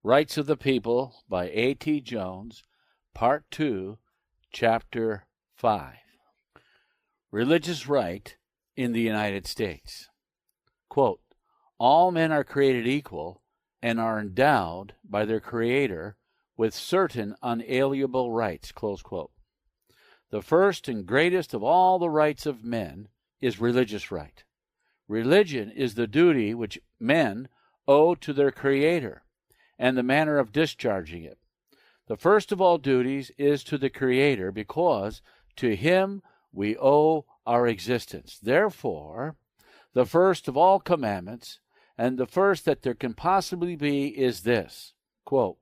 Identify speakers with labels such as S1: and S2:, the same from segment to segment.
S1: Rights of the People by A.T. Jones, Part 2, Chapter 5. Religious Right in the United States. Quote, all men are created equal and are endowed by their Creator with certain unalienable rights. Close quote. The first and greatest of all the rights of men is religious right. Religion is the duty which men owe to their Creator and the manner of discharging it. The first of all duties is to the Creator, because to Him we owe our existence. Therefore, the first of all commandments, and the first that there can possibly be, is this, quote,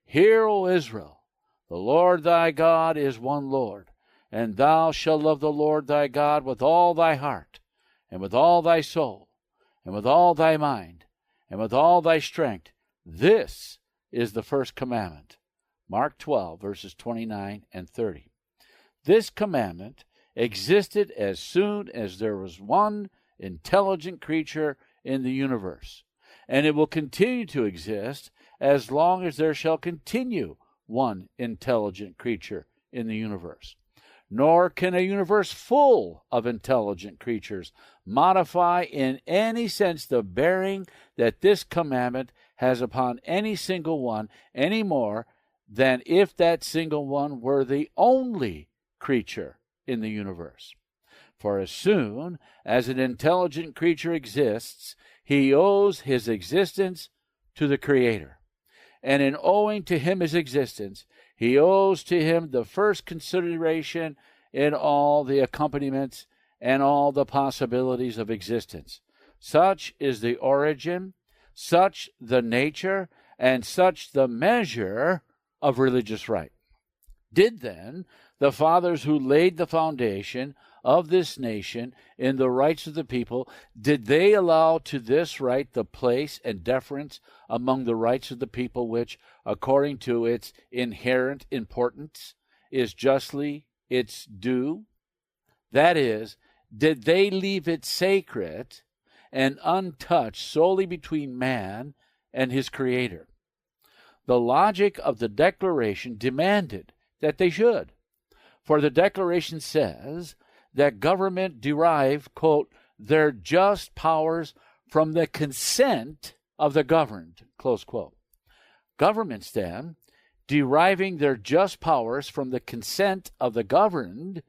S1: Hear, O Israel, the Lord thy God is one Lord, and thou shalt love the Lord thy God with all thy heart, and with all thy soul, and with all thy mind, and with all thy strength. This is the first commandment. Mark 12, verses 29 and 30. This commandment existed as soon as there was one intelligent creature in the universe, and it will continue to exist as long as there shall continue one intelligent creature in the universe. Nor can a universe full of intelligent creatures modify in any sense the bearing that this commandment has upon any single one, any more than if that single one were the only creature in the universe. For as soon as an intelligent creature exists, he owes his existence to the Creator. And in owing to him his existence, he owes to him the first consideration in all the accompaniments and all the possibilities of existence. Such is the origin, such the nature, and such the measure of religious right. Did then the fathers who laid the foundation of this nation in the rights of the people, did they allow to this right the place and deference among the rights of the people which, according to its inherent importance, is justly its due? That is, did they leave it sacred and untouched solely between man and his Creator? The logic of the Declaration demanded that they should. For the Declaration says that government derive, quote, their just powers from the consent of the governed, close quote. Governments, then, deriving their just powers from the consent of the governed,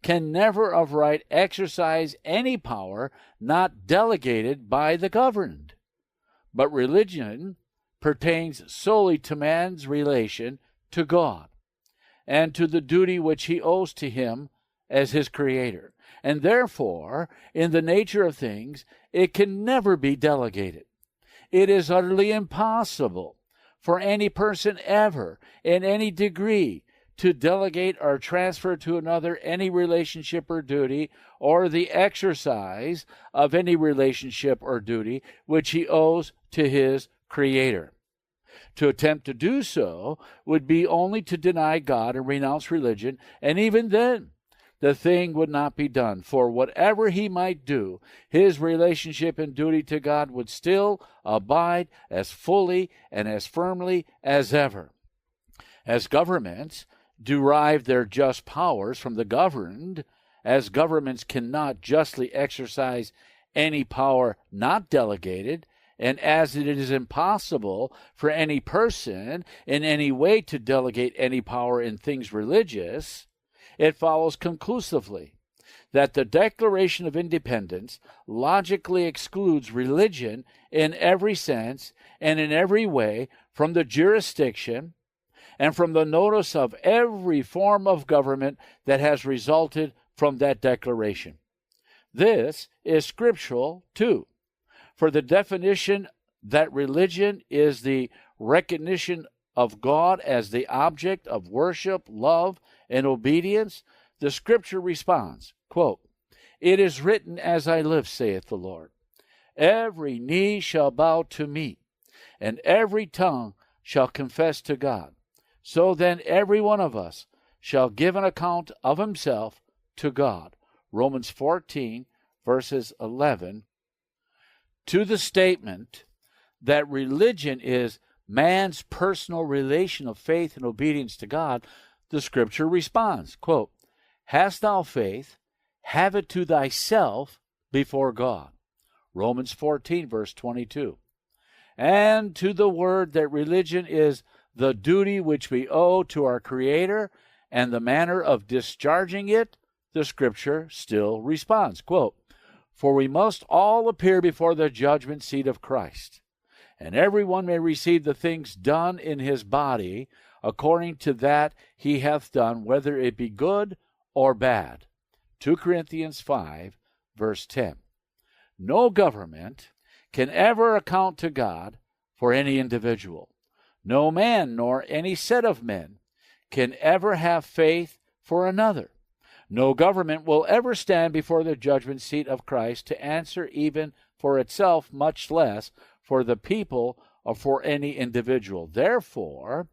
S1: can never of right exercise any power not delegated by the governed. But religion pertains solely to man's relation to God, and to the duty which he owes to him as his Creator. And therefore, in the nature of things, it can never be delegated. It is utterly impossible for any person ever, in any degree, to delegate or transfer to another any relationship or duty, or the exercise of any relationship or duty which he owes to his Creator. To attempt to do so would be only to deny God and renounce religion, and even then the thing would not be done, for whatever he might do, his relationship and duty to God would still abide as fully and as firmly as ever. As governments derive their just powers from the governed, as governments cannot justly exercise any power not delegated, and as it is impossible for any person in any way to delegate any power in things religious, it follows conclusively that the Declaration of Independence logically excludes religion in every sense and in every way from the jurisdiction and from the notice of every form of government that has resulted from that declaration. This is scriptural, too. For the definition that religion is the recognition of God as the object of worship, love, and obedience, the Scripture responds, quote, It is written, as I live, saith the Lord, every knee shall bow to me, and every tongue shall confess to God. So then every one of us shall give an account of himself to God. Romans 14, verses 11. To the statement that religion is man's personal relation of faith and obedience to God, the Scripture responds, quote, "Hast thou faith? Have it to thyself before God." Romans 14, verse 22. And to the word that religion is the duty which we owe to our Creator and the manner of discharging it, the Scripture still responds, quote, "For we must all appear before the judgment seat of Christ, and every one may receive the things done in his body according to that he hath done, whether it be good or bad." 2 Corinthians 5, verse 10. No government can ever account to God for any individual. No man nor any set of men can ever have faith for another. No government will ever stand before the judgment seat of Christ to answer even for itself, much less for the people or for any individual. Therefore,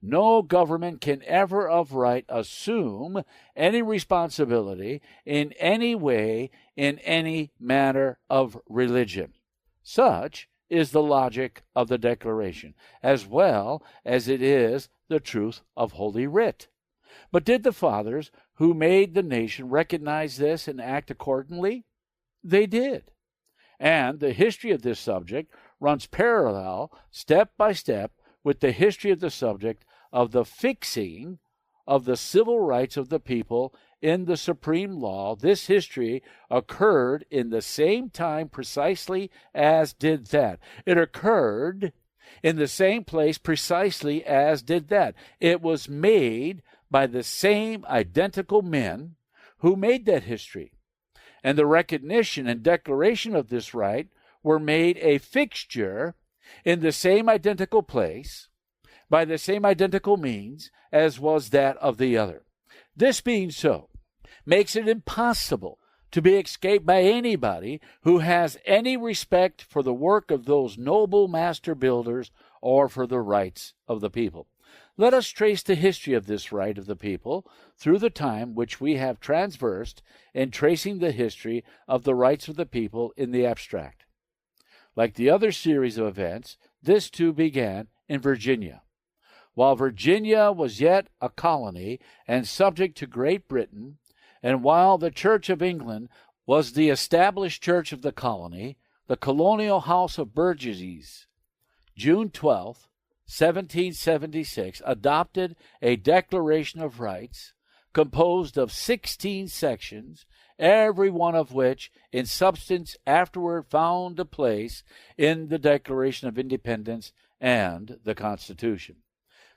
S1: no government can ever of right assume any responsibility in any way in any matter of religion. Such is the logic of the Declaration, as well as it is the truth of Holy Writ. But did the fathers who made the nation recognize this and act accordingly? They did. And the history of this subject runs parallel, step by step, with the history of the subject of the fixing of the civil rights of the people in the supreme law. This history occurred in the same time precisely as did that. It occurred in the same place precisely as did that. It was made by the same identical men who made that history. And the recognition and declaration of this right were made a fixture in the same identical place, by the same identical means as was that of the other. This being so, makes it impossible to be escaped by anybody who has any respect for the work of those noble master builders or for the rights of the people. Let us trace the history of this right of the people through the time which we have traversed in tracing the history of the rights of the people in the abstract. Like the other series of events, this too began in Virginia. While Virginia was yet a colony and subject to Great Britain, and while the Church of England was the established church of the colony, the colonial House of Burgesses, June 12, 1776, adopted a Declaration of Rights composed of 16 sections, every one of which in substance afterward found a place in the Declaration of Independence and the Constitution.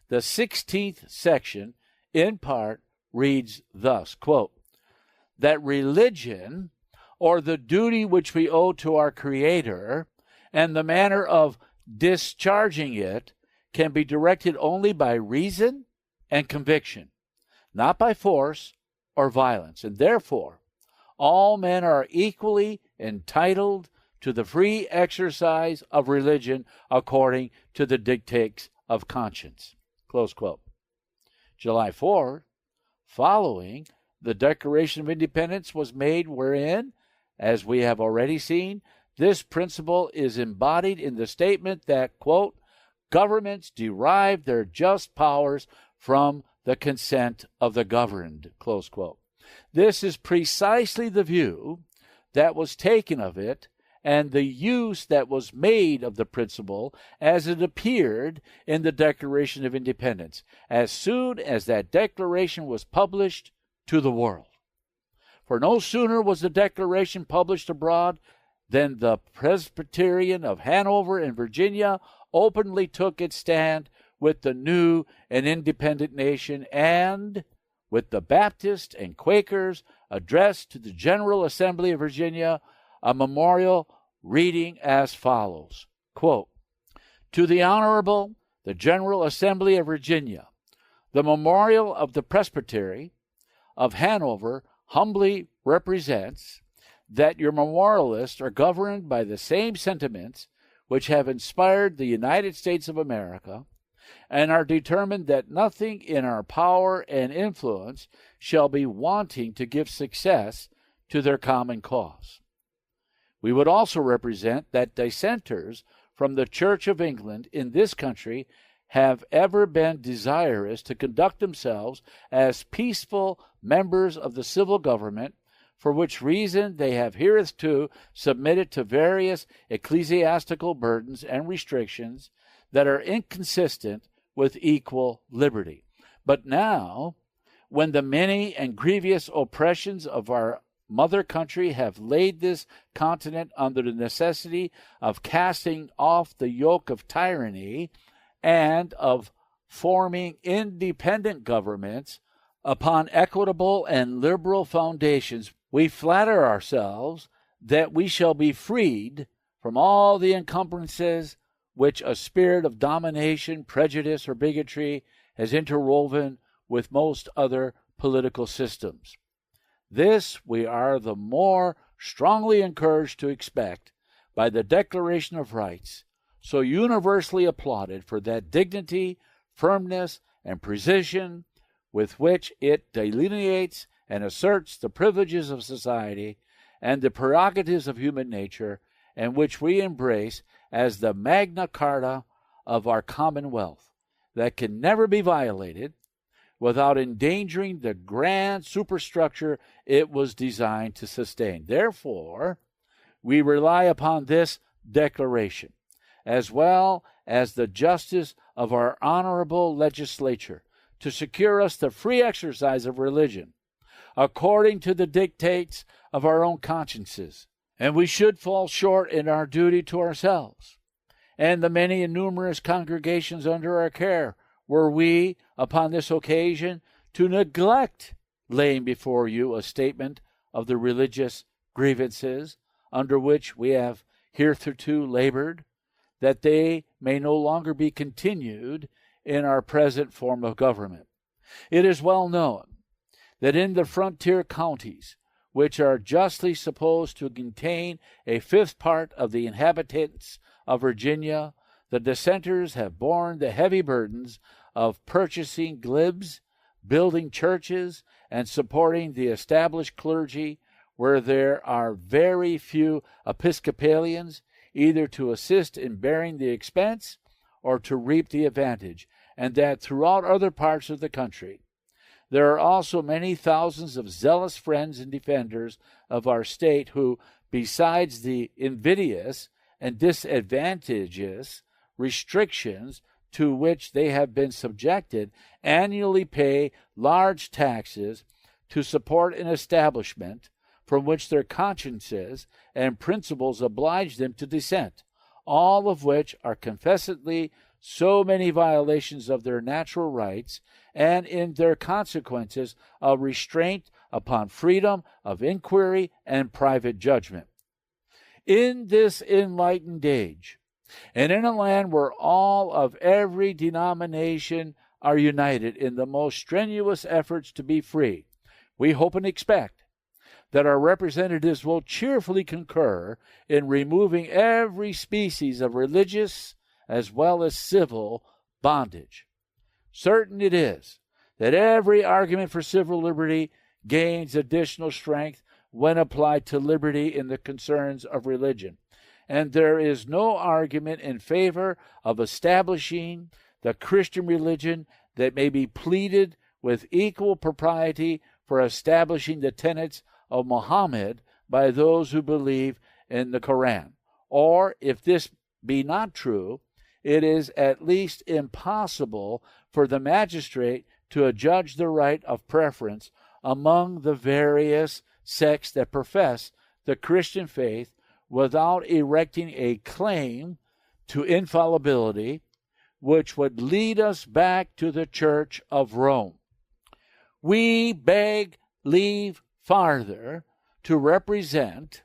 S1: The 16th section, in part, reads thus, quote, "That religion, or the duty which we owe to our Creator, and the manner of discharging it, can be directed only by reason and conviction, not by force or violence, and therefore all men are equally entitled to the free exercise of religion according to the dictates of conscience." Close quote. July 4, following, the Declaration of Independence was made, wherein, as we have already seen, this principle is embodied in the statement that, quote, "Governments derive their just powers from the consent of the governed," close quote. This is precisely the view that was taken of it and the use that was made of the principle as it appeared in the Declaration of Independence, as soon as that declaration was published to the world. For no sooner was the Declaration published abroad than the Presbyterian of Hanover in Virginia openly took its stand with the new and independent nation, and, with the Baptists and Quakers, addressed to the General Assembly of Virginia a memorial reading as follows, quote, "To the Honorable the General Assembly of Virginia, the memorial of the Presbytery of Hanover humbly represents that your memorialists are governed by the same sentiments which have inspired the United States of America, and are determined that nothing in our power and influence shall be wanting to give success to their common cause. We would also represent that dissenters from the Church of England in this country have ever been desirous to conduct themselves as peaceful members of the civil government, for which reason they have hitherto submitted to various ecclesiastical burdens and restrictions that are inconsistent with equal liberty. But now, when the many and grievous oppressions of our mother country have laid this continent under the necessity of casting off the yoke of tyranny and of forming independent governments upon equitable and liberal foundations, we flatter ourselves that we shall be freed from all the encumbrances which a spirit of domination, prejudice, or bigotry has interwoven with most other political systems. This we are the more strongly encouraged to expect by the Declaration of Rights, so universally applauded for that dignity, firmness, and precision with which it delineates and asserts the privileges of society and the prerogatives of human nature, and which we embrace as the Magna Carta of our Commonwealth, that can never be violated without endangering the grand superstructure it was designed to sustain. Therefore, we rely upon this declaration, as well as the justice of our honorable legislature, to secure us the free exercise of religion, according to the dictates of our own consciences. And we should fall short in our duty to ourselves and the many and numerous congregations under our care, were we, upon this occasion, to neglect laying before you a statement of the religious grievances under which we have hitherto labored, that they may no longer be continued in our present form of government. It is well known that in the frontier counties, which are justly supposed to contain a fifth part of the inhabitants of Virginia, the dissenters have borne the heavy burdens of purchasing glebs, building churches, and supporting the established clergy, where there are very few Episcopalians, either to assist in bearing the expense or to reap the advantage, and that throughout other parts of the country there are also many thousands of zealous friends and defenders of our state who, besides the invidious and disadvantageous restrictions to which they have been subjected, annually pay large taxes to support an establishment from which their consciences and principles oblige them to dissent, all of which are confessedly so many violations of their natural rights, and in their consequences a restraint upon freedom of inquiry and private judgment. In this enlightened age, and in a land where all of every denomination are united in the most strenuous efforts to be free, we hope and expect that our representatives will cheerfully concur in removing every species of religious as well as civil bondage. Certain it is that every argument for civil liberty gains additional strength when applied to liberty in the concerns of religion, and there is no argument in favor of establishing the Christian religion that may be pleaded with equal propriety for establishing the tenets of Muhammad by those who believe in the Quran. Or, if this be not true, it is at least impossible for the magistrate to adjudge the right of preference among the various sects that profess the Christian faith without erecting a claim to infallibility, which would lead us back to the Church of Rome. We beg leave farther to represent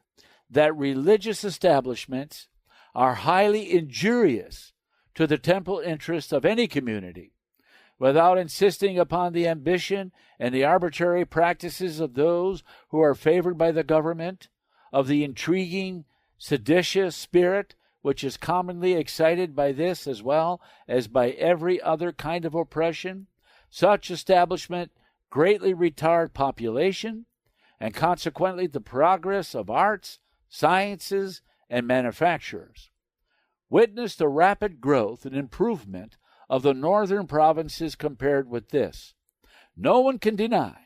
S1: that religious establishments are highly injurious to the temporal interests of any community, without insisting upon the ambition and the arbitrary practices of those who are favored by the government, of the intriguing, seditious spirit which is commonly excited by this as well as by every other kind of oppression. Such establishment greatly retard population, and consequently the progress of arts, sciences, and manufactures. witnessed the rapid growth and improvement of the northern provinces compared with this. No one can deny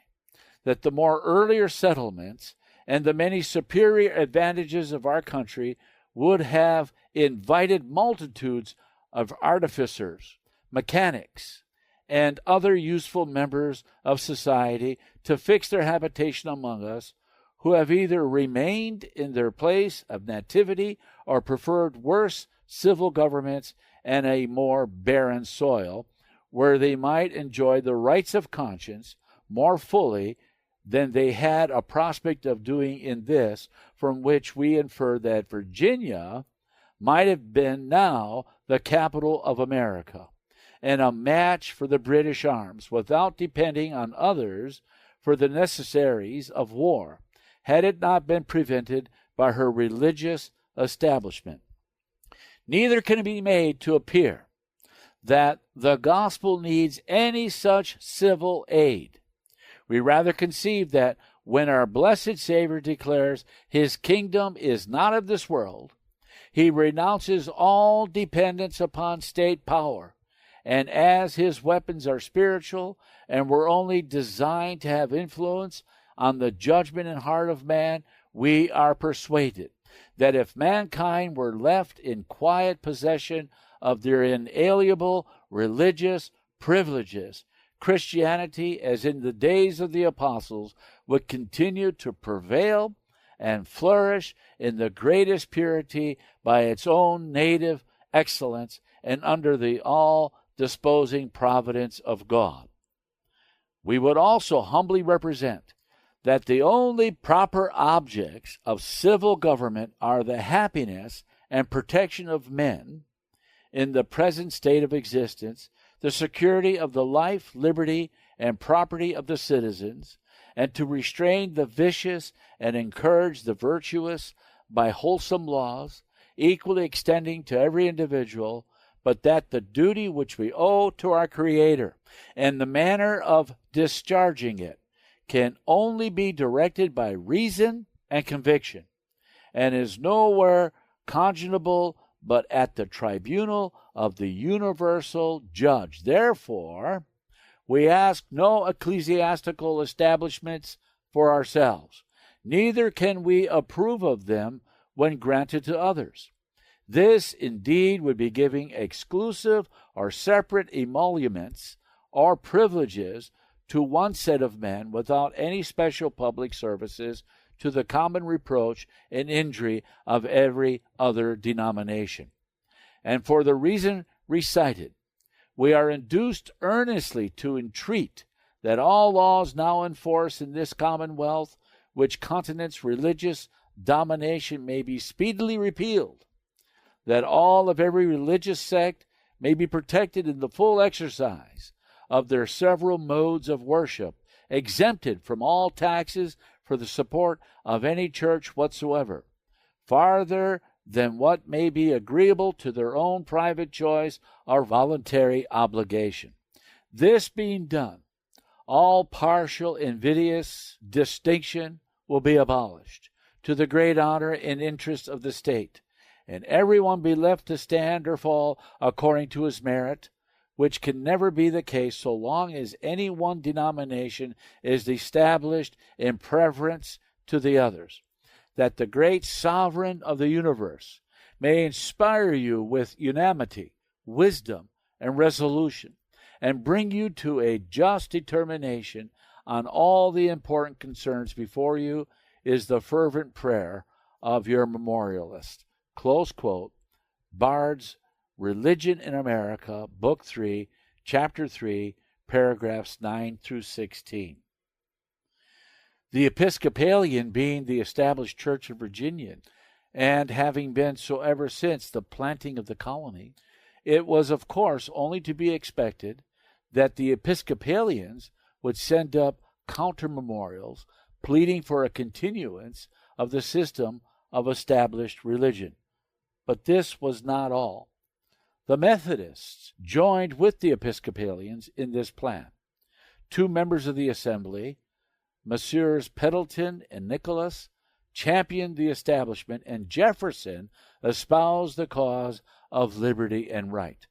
S1: that the more earlier settlements and the many superior advantages of our country would have invited multitudes of artificers, mechanics, and other useful members of society to fix their habitation among us, who have either remained in their place of nativity or preferred worse civil governments and a more barren soil, where they might enjoy the rights of conscience more fully than they had a prospect of doing in this, from which we infer that Virginia might have been now the capital of America, and a match for the British arms, without depending on others for the necessaries of war, had it not been prevented by her religious establishment. Neither can it be made to appear that the gospel needs any such civil aid. We rather conceive that when our blessed Savior declares his kingdom is not of this world, he renounces all dependence upon state power, and as his weapons are spiritual and were only designed to have influence on the judgment and heart of man, we are persuaded that if mankind were left in quiet possession of their inalienable religious privileges, Christianity, as in the days of the apostles, would continue to prevail and flourish in the greatest purity by its own native excellence and under the all-disposing providence of God. We would also humbly represent that the only proper objects of civil government are the happiness and protection of men in the present state of existence, the security of the life, liberty, and property of the citizens, and to restrain the vicious and encourage the virtuous by wholesome laws, equally extending to every individual, but that the duty which we owe to our Creator and the manner of discharging it can only be directed by reason and conviction, and is nowhere congeniable but at the tribunal of the universal judge. Therefore, we ask no ecclesiastical establishments for ourselves, neither can we approve of them when granted to others. This, indeed, would be giving exclusive or separate emoluments or privileges to one set of men without any special public services, to the common reproach and injury of every other denomination. And for the reason recited, we are induced earnestly to entreat that all laws now in force in this commonwealth, which countenance religious domination, may be speedily repealed, that all of every religious sect may be protected in the full exercise of their several modes of worship, exempted from all taxes for the support of any church whatsoever, farther than what may be agreeable to their own private choice or voluntary obligation. This being done, all partial invidious distinction will be abolished, to the great honor and interest of the state, and everyone be left to stand or fall according to his merit, which can never be the case so long as any one denomination is established in preference to the others, that the great sovereign of the universe may inspire you with unanimity, wisdom, and resolution, and bring you to a just determination on all the important concerns before you, is the fervent prayer of your memorialist. Close quote. Bard's Religion in America, Book 3, Chapter 3, paragraphs 9 through 16. The Episcopalian being the established church of Virginia, and having been so ever since the planting of the colony, it was of course only to be expected that the Episcopalians would send up counter-memorials pleading for a continuance of the system of established religion. But this was not all. The Methodists joined with the Episcopalians in this plan. Two members of the Assembly, Messrs. Pendleton and Nicholas, championed the establishment, and Jefferson espoused the cause of liberty and right.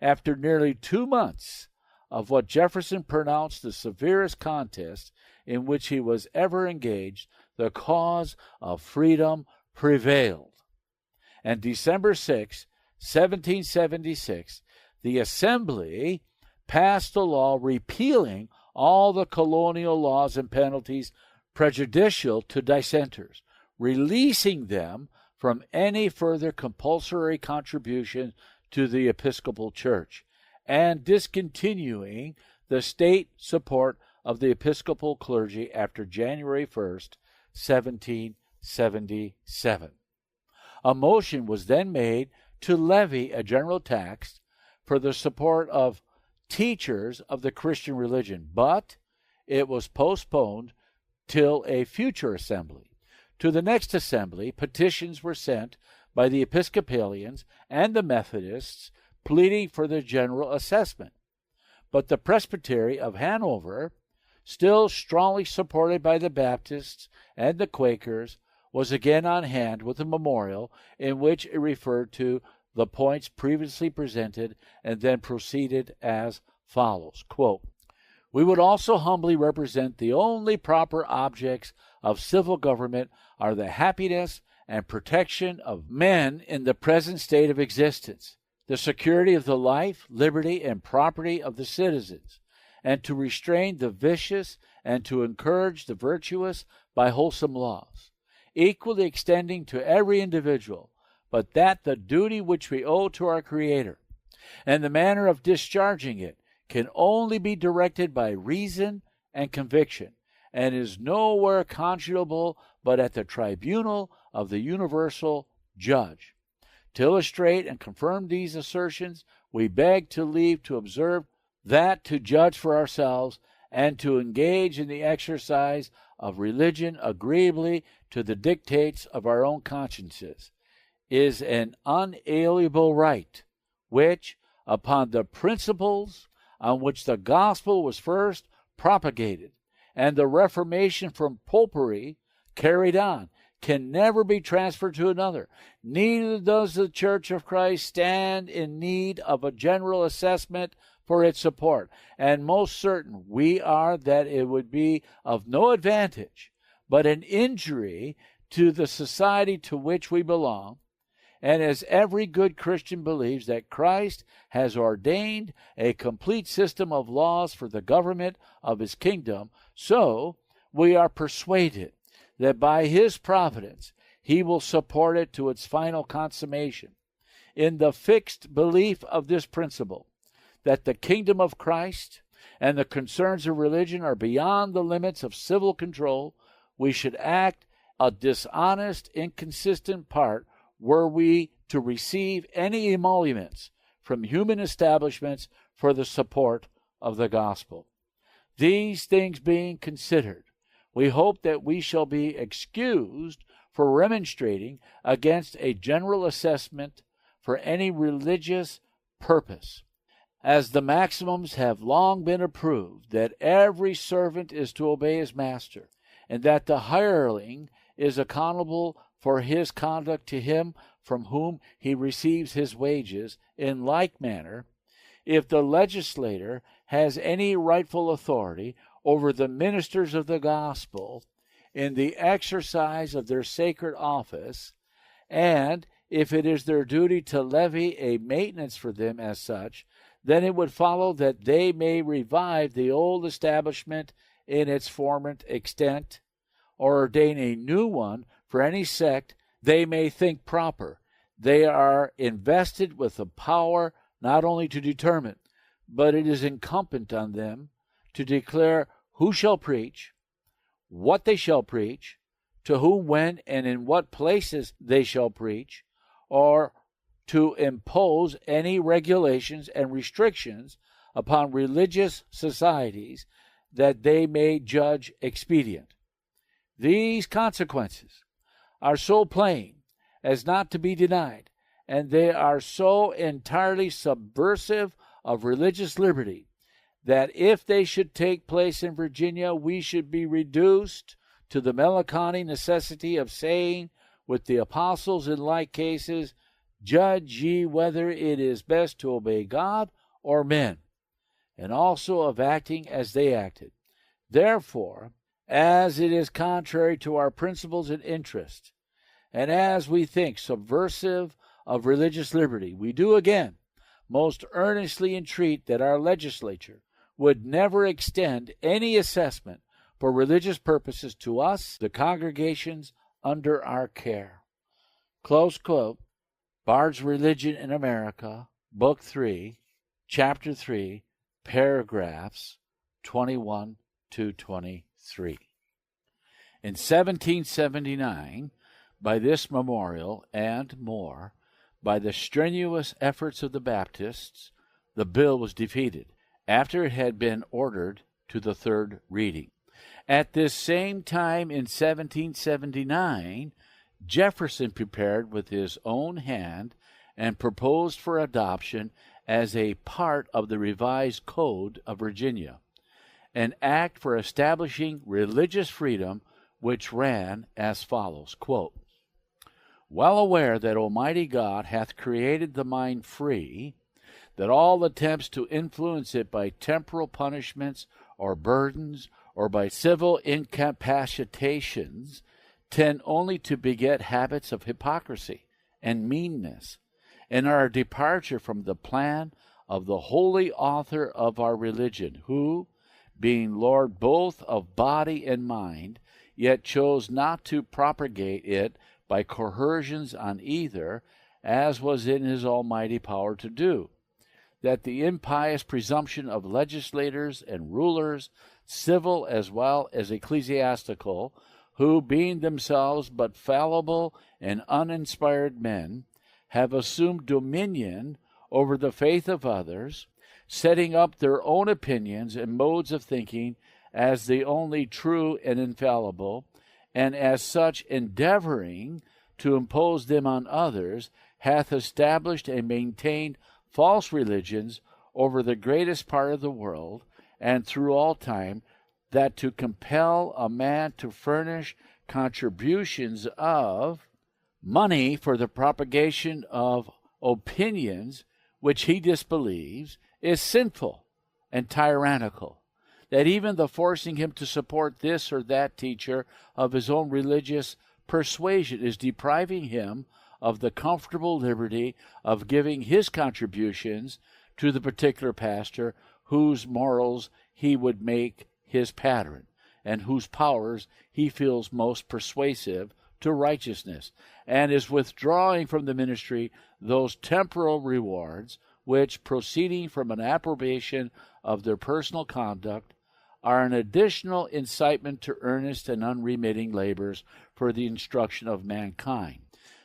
S1: After nearly 2 months of what Jefferson pronounced the severest contest in which he was ever engaged, the cause of freedom prevailed. And December 6, 1776, the Assembly passed a law repealing all the colonial laws and penalties prejudicial to dissenters, releasing them from any further compulsory contribution to the Episcopal Church, and discontinuing the state support of the Episcopal clergy after January 1st, 1777. A motion was then made to levy a general tax for the support of teachers of the Christian religion, but it was postponed till a future assembly. To the next assembly, petitions were sent by the Episcopalians and the Methodists pleading for the general assessment. But the Presbytery of Hanover, still strongly supported by the Baptists and the Quakers, was again on hand with a memorial in which it referred to the points previously presented and then proceeded as follows, quote, "We would also humbly represent the only proper objects of civil government are the happiness and protection of men in the present state of existence, the security of the life, liberty, and property of the citizens, and to restrain the vicious and to encourage the virtuous by wholesome laws, equally extending to every individual, but that the duty which we owe to our Creator, and the manner of discharging it, can only be directed by reason and conviction, and is nowhere conjugable but at the tribunal of the universal judge. To illustrate and confirm these assertions, we beg to leave to observe that to judge for ourselves and to engage in the exercise of religion agreeably to the dictates of our own consciences is an unalienable right, which, upon the principles on which the gospel was first propagated and the Reformation from popery carried on, can never be transferred to another. Neither does the Church of Christ stand in need of a general assessment for its support, and most certain we are that it would be of no advantage, but an injury to the society to which we belong. And as every good Christian believes that Christ has ordained a complete system of laws for the government of his kingdom, so we are persuaded that by his providence he will support it to its final consummation. In the fixed belief of this principle, that the kingdom of Christ and the concerns of religion are beyond the limits of civil control, we should act a dishonest, inconsistent part were we to receive any emoluments from human establishments for the support of the gospel. These things being considered, we hope that we shall be excused for remonstrating against a general assessment for any religious purpose, as the maxims have long been approved that every servant is to obey his master, and that the hireling is accountable for his conduct to him from whom he receives his wages. In like manner, if the legislator has any rightful authority over the ministers of the gospel in the exercise of their sacred office, and if it is their duty to levy a maintenance for them as such, then it would follow that they may revive the old establishment in its former extent, or ordain a new one for any sect they may think proper. They are invested with the power not only to determine, but it is incumbent on them to declare who shall preach, what they shall preach, to whom, when, and in what places they shall preach, or to impose any regulations and restrictions upon religious societies that they may judge expedient. These consequences are so plain as not to be denied, and they are so entirely subversive of religious liberty, that if they should take place in Virginia, we should be reduced to the melancholy necessity of saying with the apostles in like cases, judge ye whether it is best to obey God or men, and also of acting as they acted. Therefore, as it is contrary to our principles and interests, and as we think subversive of religious liberty, we do again most earnestly entreat that our legislature would never extend any assessment for religious purposes to us, the congregations under our care. Close quote. Bard's Religion in America, Book 3, Chapter 3, paragraphs 21 to 23. In 1779, by this memorial and more, by the strenuous efforts of the Baptists, the bill was defeated, after it had been ordered to the third reading. At this same time in 1779, Jefferson prepared with his own hand and proposed for adoption as a part of the revised Code of Virginia an act for establishing religious freedom, which ran as follows, quote, well aware that Almighty God hath created the mind free, that all attempts to influence it by temporal punishments or burdens or by civil incapacitations tend only to beget habits of hypocrisy and meanness, and are a departure from the plan of the holy author of our religion, who, being Lord both of body and mind, yet chose not to propagate it by coercions on either, as was in his almighty power to do, that the impious presumption of legislators and rulers, civil as well as ecclesiastical, who, being themselves but fallible and uninspired men, have assumed dominion over the faith of others, setting up their own opinions and modes of thinking as the only true and infallible, and as such endeavoring to impose them on others, hath established and maintained false religions over the greatest part of the world, and through all time, that to compel a man to furnish contributions of money for the propagation of opinions which he disbelieves is sinful and tyrannical, that even the forcing him to support this or that teacher of his own religious persuasion is depriving him of the comfortable liberty of giving his contributions to the particular pastor whose morals he would make his pattern, and whose powers he feels most persuasive to righteousness, and is withdrawing from the ministry those temporal rewards which, proceeding from an approbation of their personal conduct, are an additional incitement to earnest and unremitting labors for the instruction of mankind,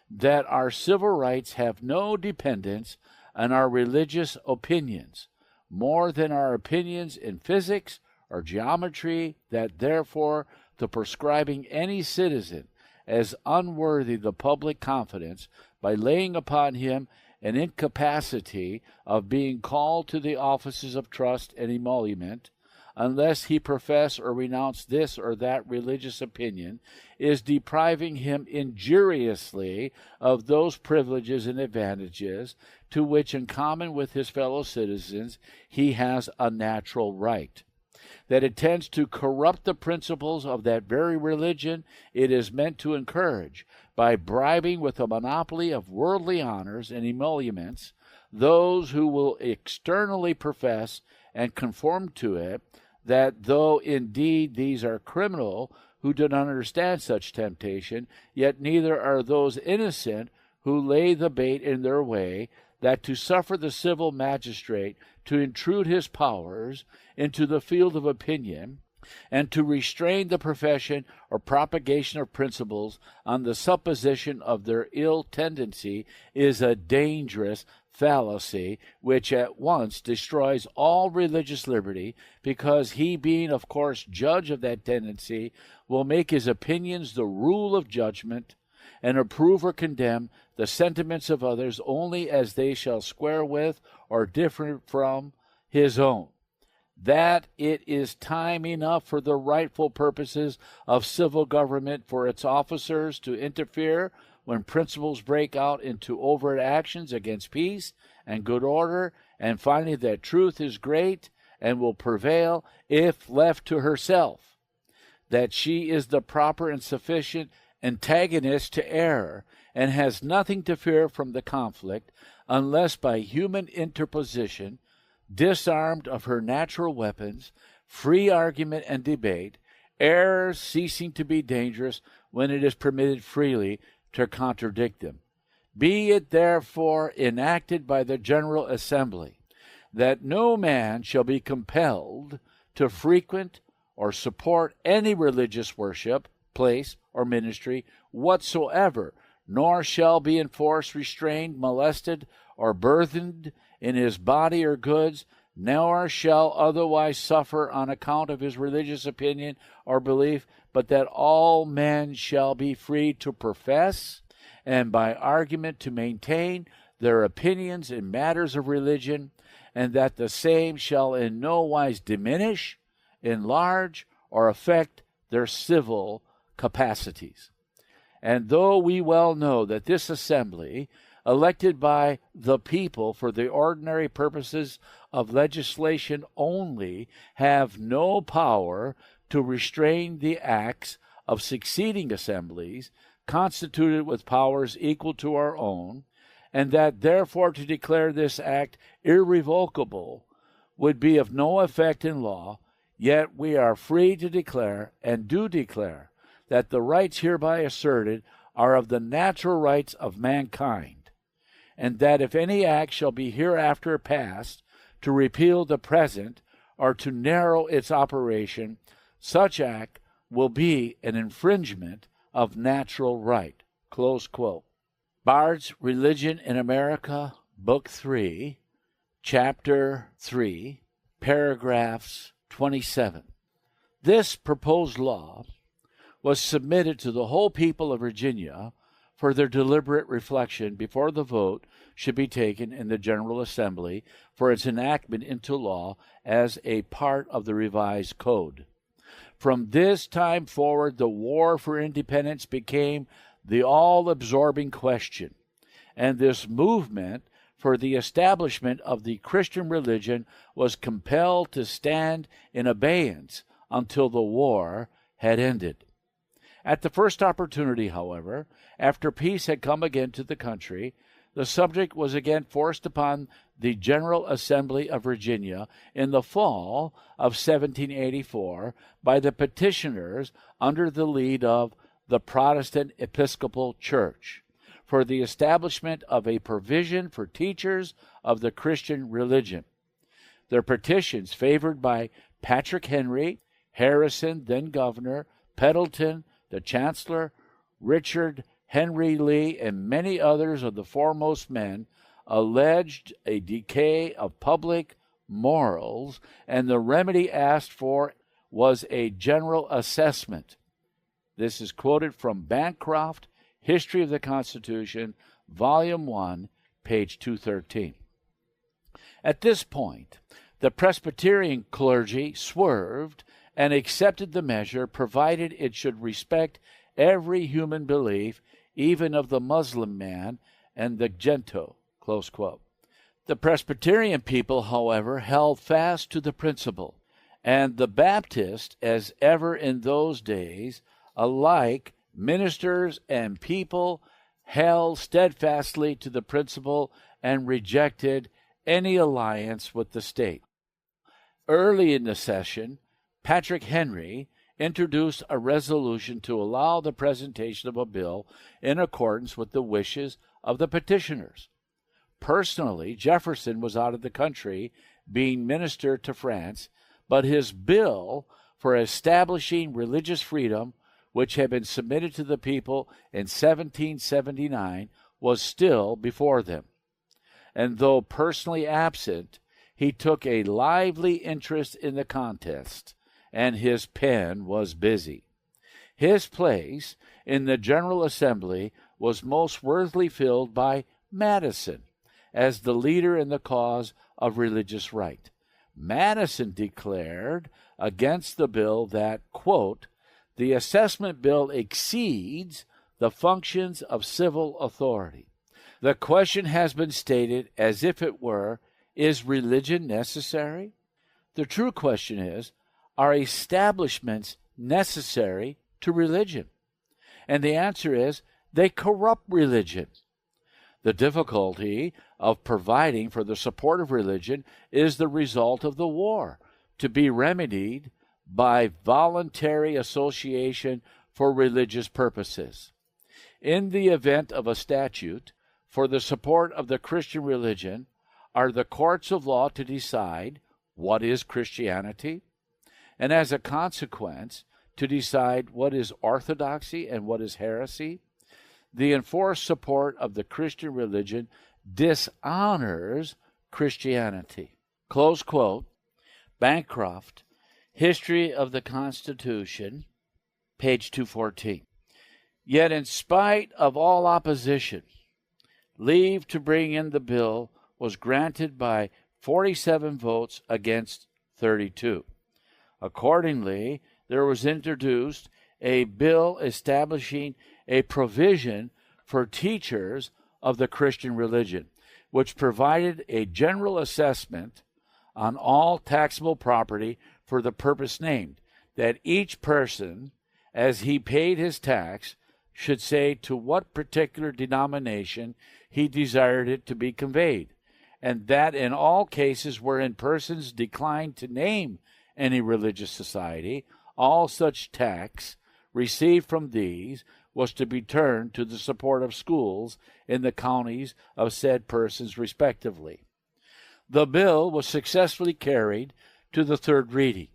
S1: that our civil rights have no dependence on our religious opinions, more than our opinions in physics or geometry, that therefore the prescribing any citizen as unworthy the public confidence by laying upon him an incapacity of being called to the offices of trust and emolument, unless he profess or renounce this or that religious opinion, is depriving him injuriously of those privileges and advantages to which, in common with his fellow citizens, he has a natural right, that it tends to corrupt the principles of that very religion it is meant to encourage, by bribing with a monopoly of worldly honors and emoluments those who will externally profess and conform to it, that though indeed these are criminal who do not understand such temptation, yet neither are those innocent who lay the bait in their way, that to suffer the civil magistrate to intrude his powers into the field of opinion, and to restrain the profession or propagation of principles on the supposition of their ill tendency, is a dangerous fallacy, which at once destroys all religious liberty, because he, being of course judge of that tendency, will make his opinions the rule of judgment, and approve or condemn the sentiments of others only as they shall square with or differ from his own, that it is time enough for the rightful purposes of civil government for its officers to interfere when principles break out into overt actions against peace and good order, and finding that truth is great and will prevail if left to herself, that she is the proper and sufficient antagonist to error, and has nothing to fear from the conflict, unless by human interposition, disarmed of her natural weapons, free argument and debate, errors ceasing to be dangerous when it is permitted freely to contradict them. Be it therefore enacted by the General Assembly, that no man shall be compelled to frequent or support any religious worship, place, or ministry whatsoever, nor shall be enforced, restrained, molested, or burthened in his body or goods, nor shall otherwise suffer on account of his religious opinion or belief, but that all men shall be free to profess, and by argument to maintain their opinions in matters of religion, and that the same shall in no wise diminish, enlarge, or affect their civil capacities. And though we well know that this assembly, elected by the people for the ordinary purposes of legislation only, have no power to restrain the acts of succeeding assemblies, constituted with powers equal to our own, and that therefore to declare this act irrevocable would be of no effect in law, yet we are free to declare, and do declare, that the rights hereby asserted are of the natural rights of mankind, and that if any act shall be hereafter passed to repeal the present or to narrow its operation, such act will be an infringement of natural right. Close quote. Bard's Religion in America, Book 3, Chapter 3, paragraphs 27. This proposed law was submitted to the whole people of Virginia for their deliberate reflection before the vote should be taken in the General Assembly for its enactment into law as a part of the revised code. From this time forward, the war for independence became the all-absorbing question, and this movement for the establishment of the Christian religion was compelled to stand in abeyance until the war had ended. At the first opportunity, however, after peace had come again to the country, the subject was again forced upon the General Assembly of Virginia in the fall of 1784 by the petitioners under the lead of the Protestant Episcopal Church for the establishment of a provision for teachers of the Christian religion. Their petitions, favored by Patrick Henry, Harrison, then governor, Pendleton, the chancellor, Richard Henry Lee, and many others of the foremost men, alleged a decay of public morals, and the remedy asked for was a general assessment. This is quoted from Bancroft, History of the Constitution, Volume 1, page 213. At this point, the Presbyterian clergy swerved and accepted the measure, provided it should respect every human belief, even of the Muslim man and the Gentile. Close quote. The Presbyterian people, however, held fast to the principle, and the Baptists, as ever in those days, alike ministers and people, held steadfastly to the principle and rejected any alliance with the state. Early in the session, Patrick Henry introduced a resolution to allow the presentation of a bill in accordance with the wishes of the petitioners. Personally, Jefferson was out of the country, being minister to France, but his bill for establishing religious freedom, which had been submitted to the people in 1779, was still before them. And though personally absent, he took a lively interest in the contest, and his pen was busy. His place in the General Assembly was most worthily filled by Madison, as the leader in the cause of religious right. Madison declared against the bill that, quote, the assessment bill exceeds the functions of civil authority. The question has been stated as if it were, is religion necessary? The true question is, are establishments necessary to religion? And the answer is, they corrupt religion. The difficulty of providing for the support of religion is the result of the war, to be remedied by voluntary association for religious purposes. In the event of a statute for the support of the Christian religion, are the courts of law to decide what is Christianity, and as a consequence, to decide what is orthodoxy and what is heresy? The enforced support of the Christian religion dishonors Christianity. Close quote. Bancroft, History of the Constitution, page 214. Yet in spite of all opposition, leave to bring in the bill was granted by 47 votes against 32. Accordingly, there was introduced a bill establishing a provision for teachers of the Christian religion, which provided a general assessment on all taxable property for the purpose named, that each person, as he paid his tax, should say to what particular denomination he desired it to be conveyed, and that in all cases wherein persons declined to name any religious society, all such tax received from these was to be turned to the support of schools in the counties of said persons respectively. The bill was successfully carried to the third reading,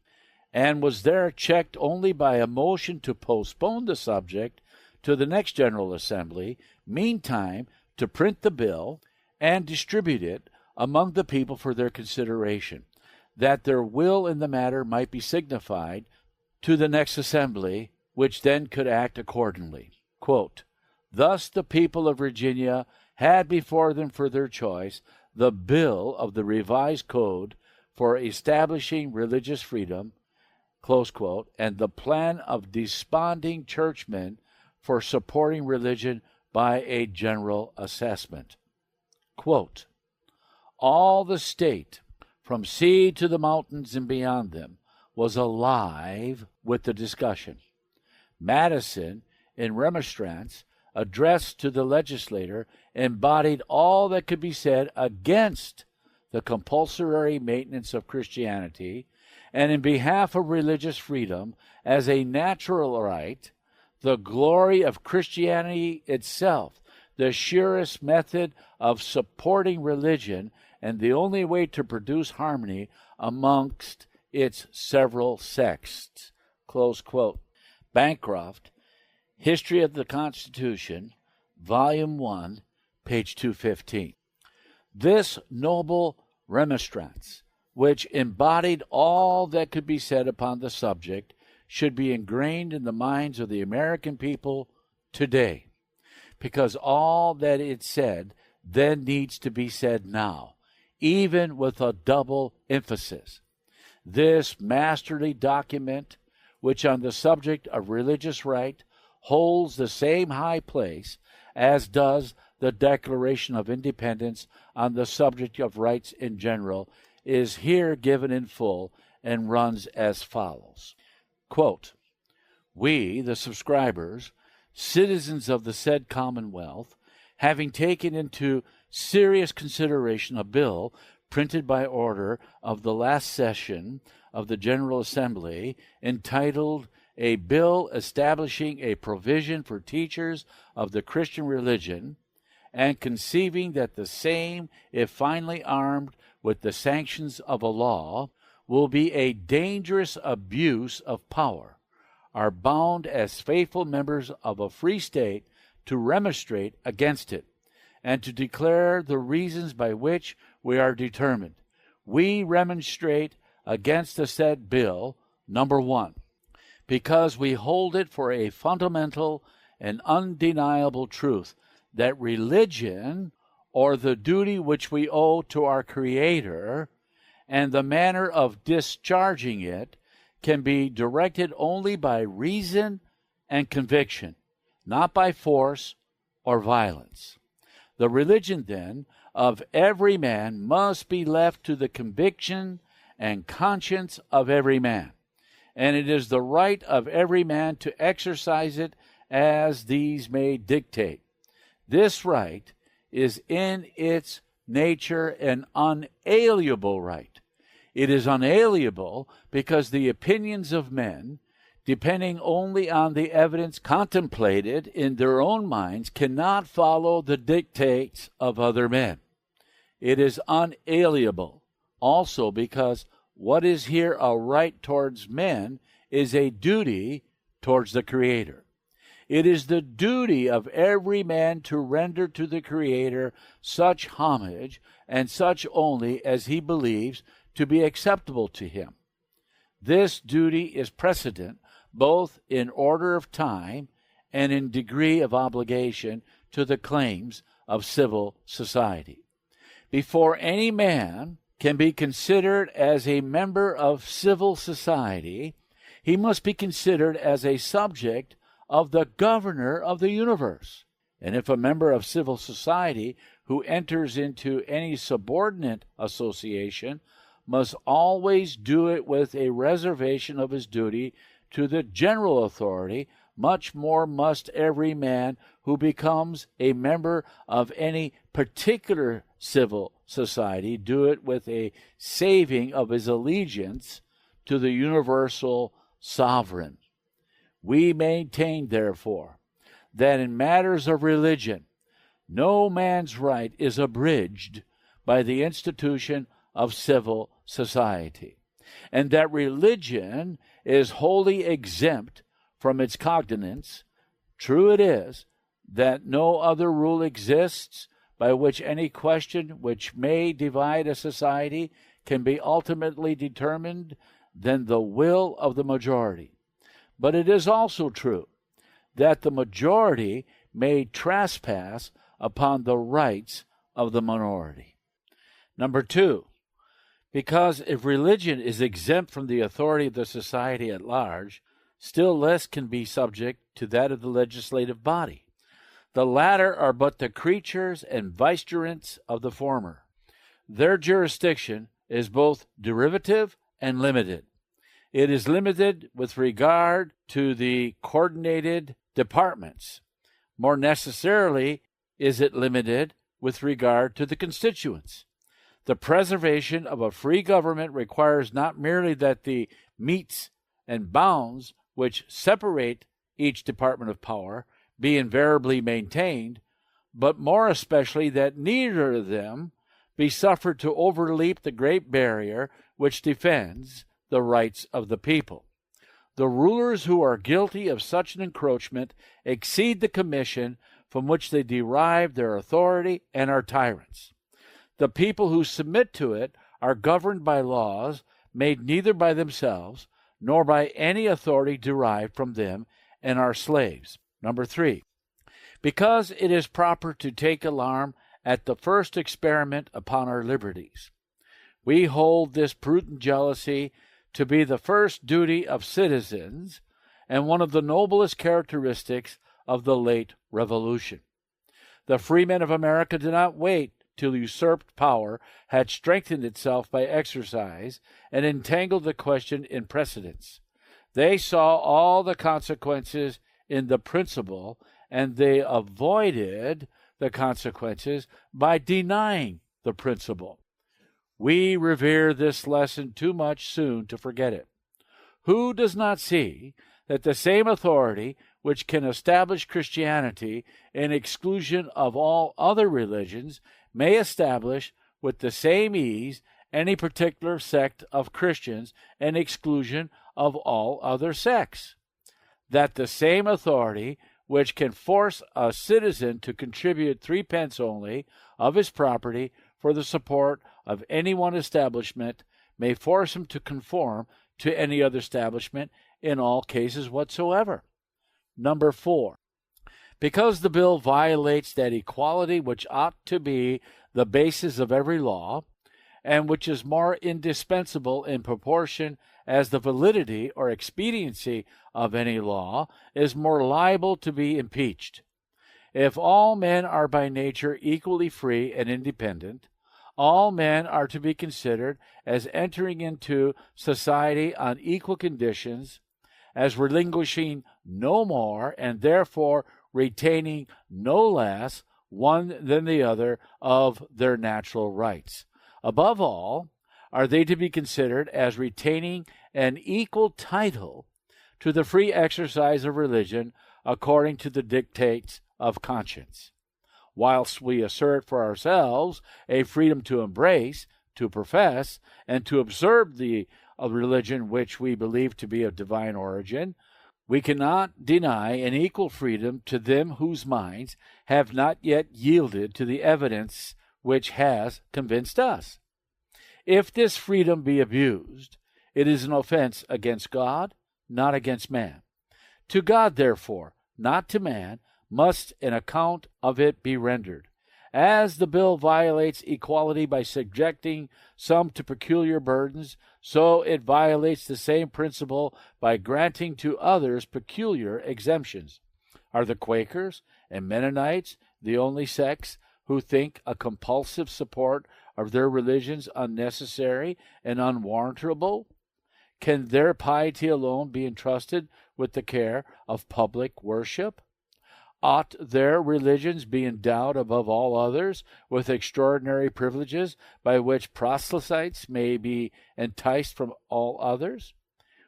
S1: and was there checked only by a motion to postpone the subject to the next General Assembly, meantime to print the bill and distribute it among the people for their consideration, that their will in the matter might be signified to the next assembly, which then could act accordingly. Quote, thus the people of Virginia had before them for their choice the bill of the revised code for establishing religious freedom, close quote, and the plan of desponding churchmen for supporting religion by a general assessment. Quote, all the state, from sea to the mountains and beyond them, was alive with the discussion. Madison, in remonstrance, addressed to the legislature, embodied all that could be said against the compulsory maintenance of Christianity, and in behalf of religious freedom as a natural right, the glory of Christianity itself, the surest method of supporting religion, and the only way to produce harmony amongst its several sects. Close quote. Bancroft, History of the Constitution, Volume 1, page 215. This noble remonstrance, which embodied all that could be said upon the subject, should be ingrained in the minds of the American people today, because all that it said then needs to be said now, even with a double emphasis. This masterly document, which on the subject of religious right holds the same high place as does the Declaration of Independence on the subject of rights in general, is here given in full and runs as follows. Quote, we, the subscribers, citizens of the said Commonwealth, having taken into serious consideration a bill printed by order of the last session of the General Assembly, entitled A Bill Establishing a Provision for Teachers of the Christian Religion, and conceiving that the same, if finally armed with the sanctions of a law, will be a dangerous abuse of power, are bound as faithful members of a free state to remonstrate against it, and to declare the reasons by which we are determined. We remonstrate against the said bill, number 1, because we hold it for a fundamental and undeniable truth that religion, or the duty which we owe to our Creator, and the manner of discharging it, can be directed only by reason and conviction, not by force or violence. The religion, then, of every man must be left to the conviction and conscience of every man, and it is the right of every man to exercise it as these may dictate. This right is in its nature an unalienable right. It is unalienable because the opinions of men, depending only on the evidence contemplated in their own minds, cannot follow the dictates of other men. It is unalienable also because what is here a right towards men is a duty towards the Creator. It is the duty of every man to render to the Creator such homage and such only as he believes to be acceptable to him. This duty is precedent both in order of time and in degree of obligation to the claims of civil society. Before any man can be considered as a member of civil society, he must be considered as a subject of the governor of the universe. And if a member of civil society who enters into any subordinate association must always do it with a reservation of his duty to the general authority, much more must every man who becomes a member of any particular civil society do it with a saving of his allegiance to the universal sovereign. We maintain, therefore, that in matters of religion, no man's right is abridged by the institution of civil society, and that religion is wholly exempt from its cognizance. True it is that no other rule exists by which any question which may divide a society can be ultimately determined than the will of the majority. But it is also true that the majority may trespass upon the rights of the minority. Number 2, because if religion is exempt from the authority of the society at large, still less can be subject to that of the legislative body. The latter are but the creatures and vicegerents of the former. Their jurisdiction is both derivative and limited. It is limited with regard to the coordinated departments. More necessarily is it limited with regard to the constituents. The preservation of a free government requires not merely that the metes and bounds which separate each department of power be invariably maintained, but more especially that neither of them be suffered to overleap the great barrier which defends the rights of the people. The rulers who are guilty of such an encroachment exceed the commission from which they derive their authority and are tyrants. The people who submit to it are governed by laws made neither by themselves nor by any authority derived from them and are slaves. Number 3, because it is proper to take alarm at the first experiment upon our liberties. We hold this prudent jealousy to be the first duty of citizens and one of the noblest characteristics of the late Revolution. The freemen of America did not wait till usurped power had strengthened itself by exercise and entangled the question in precedents. They saw all the consequences in the principle, and they avoided the consequences by denying the principle. We revere this lesson too much soon to forget it. Who does not see that the same authority which can establish Christianity in exclusion of all other religions may establish with the same ease any particular sect of Christians in exclusion of all other sects? That the same authority which can force a citizen to contribute 3 pence only of his property for the support of any one establishment may force him to conform to any other establishment in all cases whatsoever. Number 4, because the bill violates that equality which ought to be the basis of every law, and which is more indispensable in proportion as the validity or expediency of any law is more liable to be impeached. If all men are by nature equally free and independent, all men are to be considered as entering into society on equal conditions, as relinquishing no more and therefore retaining no less one than the other of their natural rights. Above all, are they to be considered as retaining an equal title to the free exercise of religion according to the dictates of conscience, whilst we assert for ourselves a freedom to embrace, to profess, and to observe the religion which we believe to be of divine origin. We cannot deny an equal freedom to them whose minds have not yet yielded to the evidence which has convinced us. If this freedom be abused, it is an offense against God, not against man. To God, therefore, not to man, must an account of it be rendered. As the bill violates equality by subjecting some to peculiar burdens, so it violates the same principle by granting to others peculiar exemptions. Are the Quakers and Mennonites the only sects who think a compulsive support of their religions unnecessary and unwarrantable? Can their piety alone be entrusted with the care of public worship? Ought their religions be endowed above all others with extraordinary privileges by which proselytes may be enticed from all others?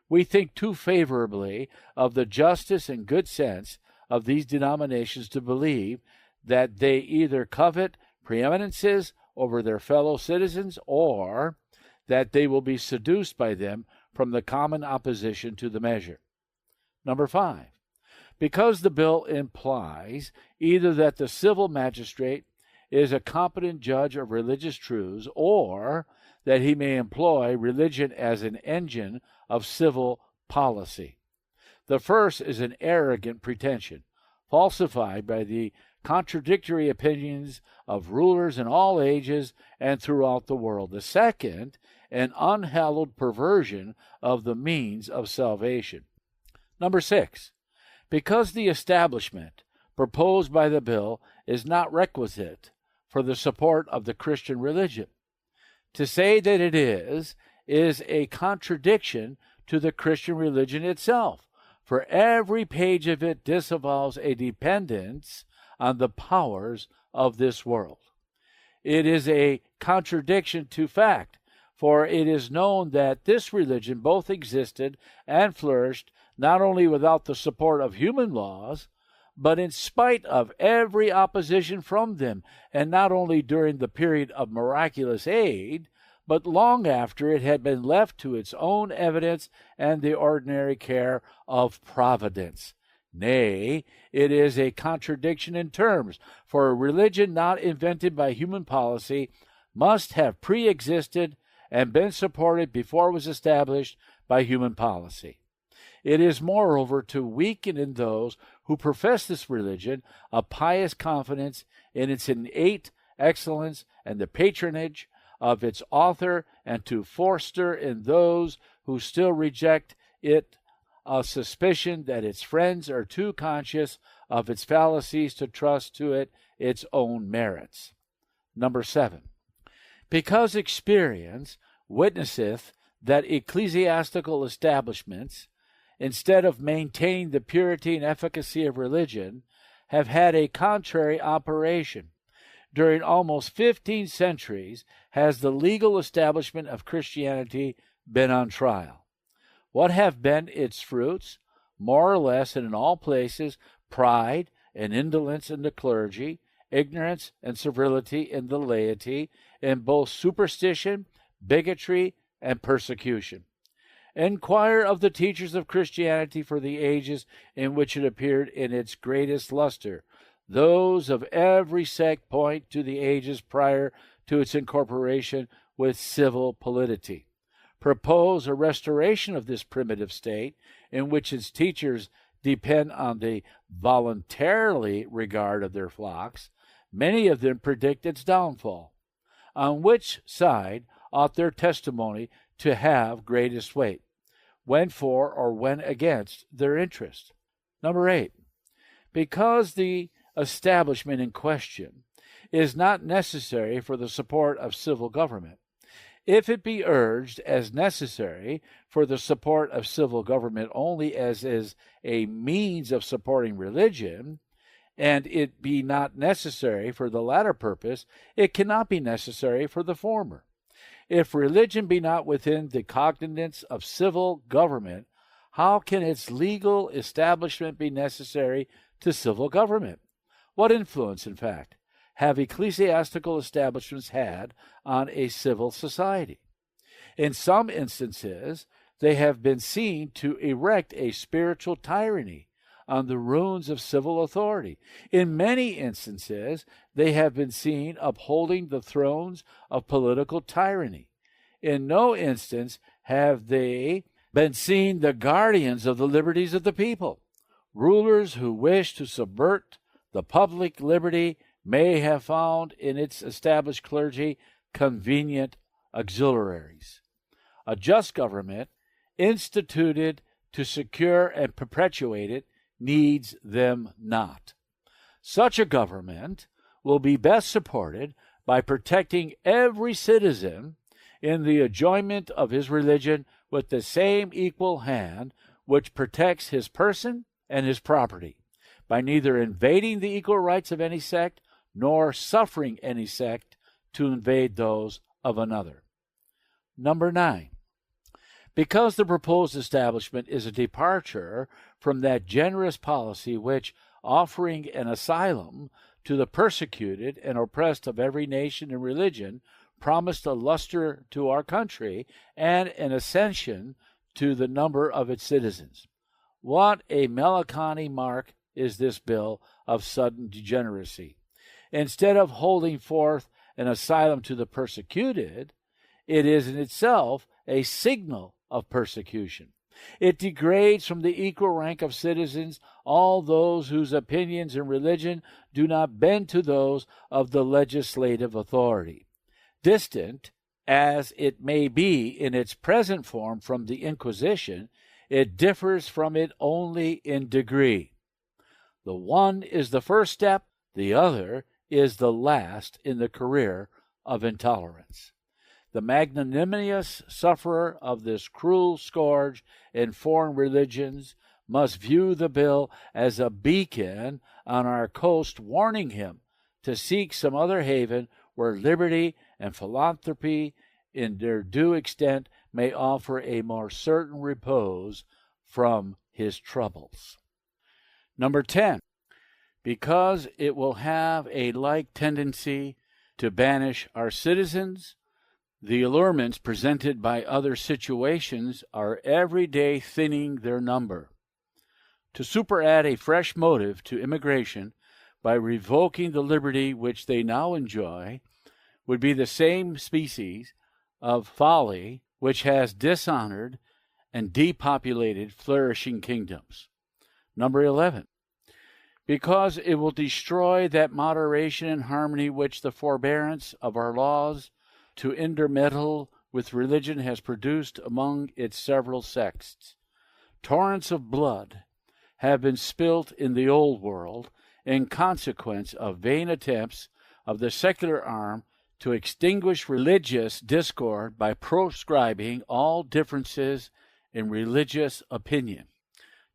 S1: We think too favorably of the justice and good sense of these denominations to believe that they either covet preeminences over their fellow citizens or that they will be seduced by them from the common opposition to the measure. Number 5. Because the bill implies either that the civil magistrate is a competent judge of religious truths or that he may employ religion as an engine of civil policy. The first is an arrogant pretension, falsified by the contradictory opinions of rulers in all ages and throughout the world. The second, an unhallowed perversion of the means of salvation. Number 6. Because the establishment proposed by the bill is not requisite for the support of the Christian religion. To say that it is a contradiction to the Christian religion itself, for every page of it disavows a dependence on the powers of this world. It is a contradiction to fact, for it is known that this religion both existed and flourished not only without the support of human laws, but in spite of every opposition from them, and not only during the period of miraculous aid, but long after it had been left to its own evidence and the ordinary care of providence. Nay, it is a contradiction in terms, for a religion not invented by human policy must have pre-existed and been supported before it was established by human policy. It is, moreover, to weaken in those who profess this religion a pious confidence in its innate excellence and the patronage of its author, and to foster in those who still reject it a suspicion that its friends are too conscious of its fallacies to trust to it its own merits. Number 7. Because experience witnesseth that ecclesiastical establishments, instead of maintaining the purity and efficacy of religion, have had a contrary operation. During almost 15 centuries has the legal establishment of Christianity been on trial. What have been its fruits? More or less, and in all places, pride and indolence in the clergy, ignorance and servility in the laity, in both superstition, bigotry, and persecution. Inquire of the teachers of Christianity for the ages in which it appeared in its greatest luster. Those of every sect point to the ages prior to its incorporation with civil polity. Propose a restoration of this primitive state in which its teachers depend on the voluntarily regard of their flocks. Many of them predict its downfall. On which side ought their testimony to have greatest weight, when for or when against their interest. Number 8, because the establishment in question is not necessary for the support of civil government, if it be urged as necessary for the support of civil government only as is a means of supporting religion, and it be not necessary for the latter purpose, it cannot be necessary for the former. If religion be not within the cognizance of civil government, how can its legal establishment be necessary to civil government? What influence, in fact, have ecclesiastical establishments had on a civil society? In some instances, they have been seen to erect a spiritual tyranny on the ruins of civil authority. In many instances, they have been seen upholding the thrones of political tyranny. In no instance have they been seen the guardians of the liberties of the people. Rulers who wish to subvert the public liberty may have found in its established clergy convenient auxiliaries. A just government, instituted to secure and perpetuate it, needs them not. Such a government will be best supported by protecting every citizen in the enjoyment of his religion with the same equal hand which protects his person and his property, by neither invading the equal rights of any sect nor suffering any sect to invade those of another. Number 9, because the proposed establishment is a departure from that generous policy which, offering an asylum to the persecuted and oppressed of every nation and religion, promised a luster to our country and an ascension to the number of its citizens. What a melancholy mark is this bill of sudden degeneracy! Instead of holding forth an asylum to the persecuted, it is in itself a signal of persecution. It degrades from the equal rank of citizens all those whose opinions and religion do not bend to those of the legislative authority. Distant as it may be in its present form from the Inquisition, it differs from it only in degree. The one is the first step, the other is the last in the career of intolerance. The magnanimous sufferer of this cruel scourge in foreign religions must view the bill as a beacon on our coast, warning him to seek some other haven where liberty and philanthropy in their due extent may offer a more certain repose from his troubles. Number 10, because it will have a like tendency to banish our citizens, the allurements presented by other situations are every day thinning their number. To superadd a fresh motive to immigration by revoking the liberty which they now enjoy would be the same species of folly which has dishonored and depopulated flourishing kingdoms. Number 11, because it will destroy that moderation and harmony which the forbearance of our laws to intermeddle with religion has produced among its several sects. Torrents of blood have been spilt in the old world in consequence of vain attempts of the secular arm to extinguish religious discord by proscribing all differences in religious opinion.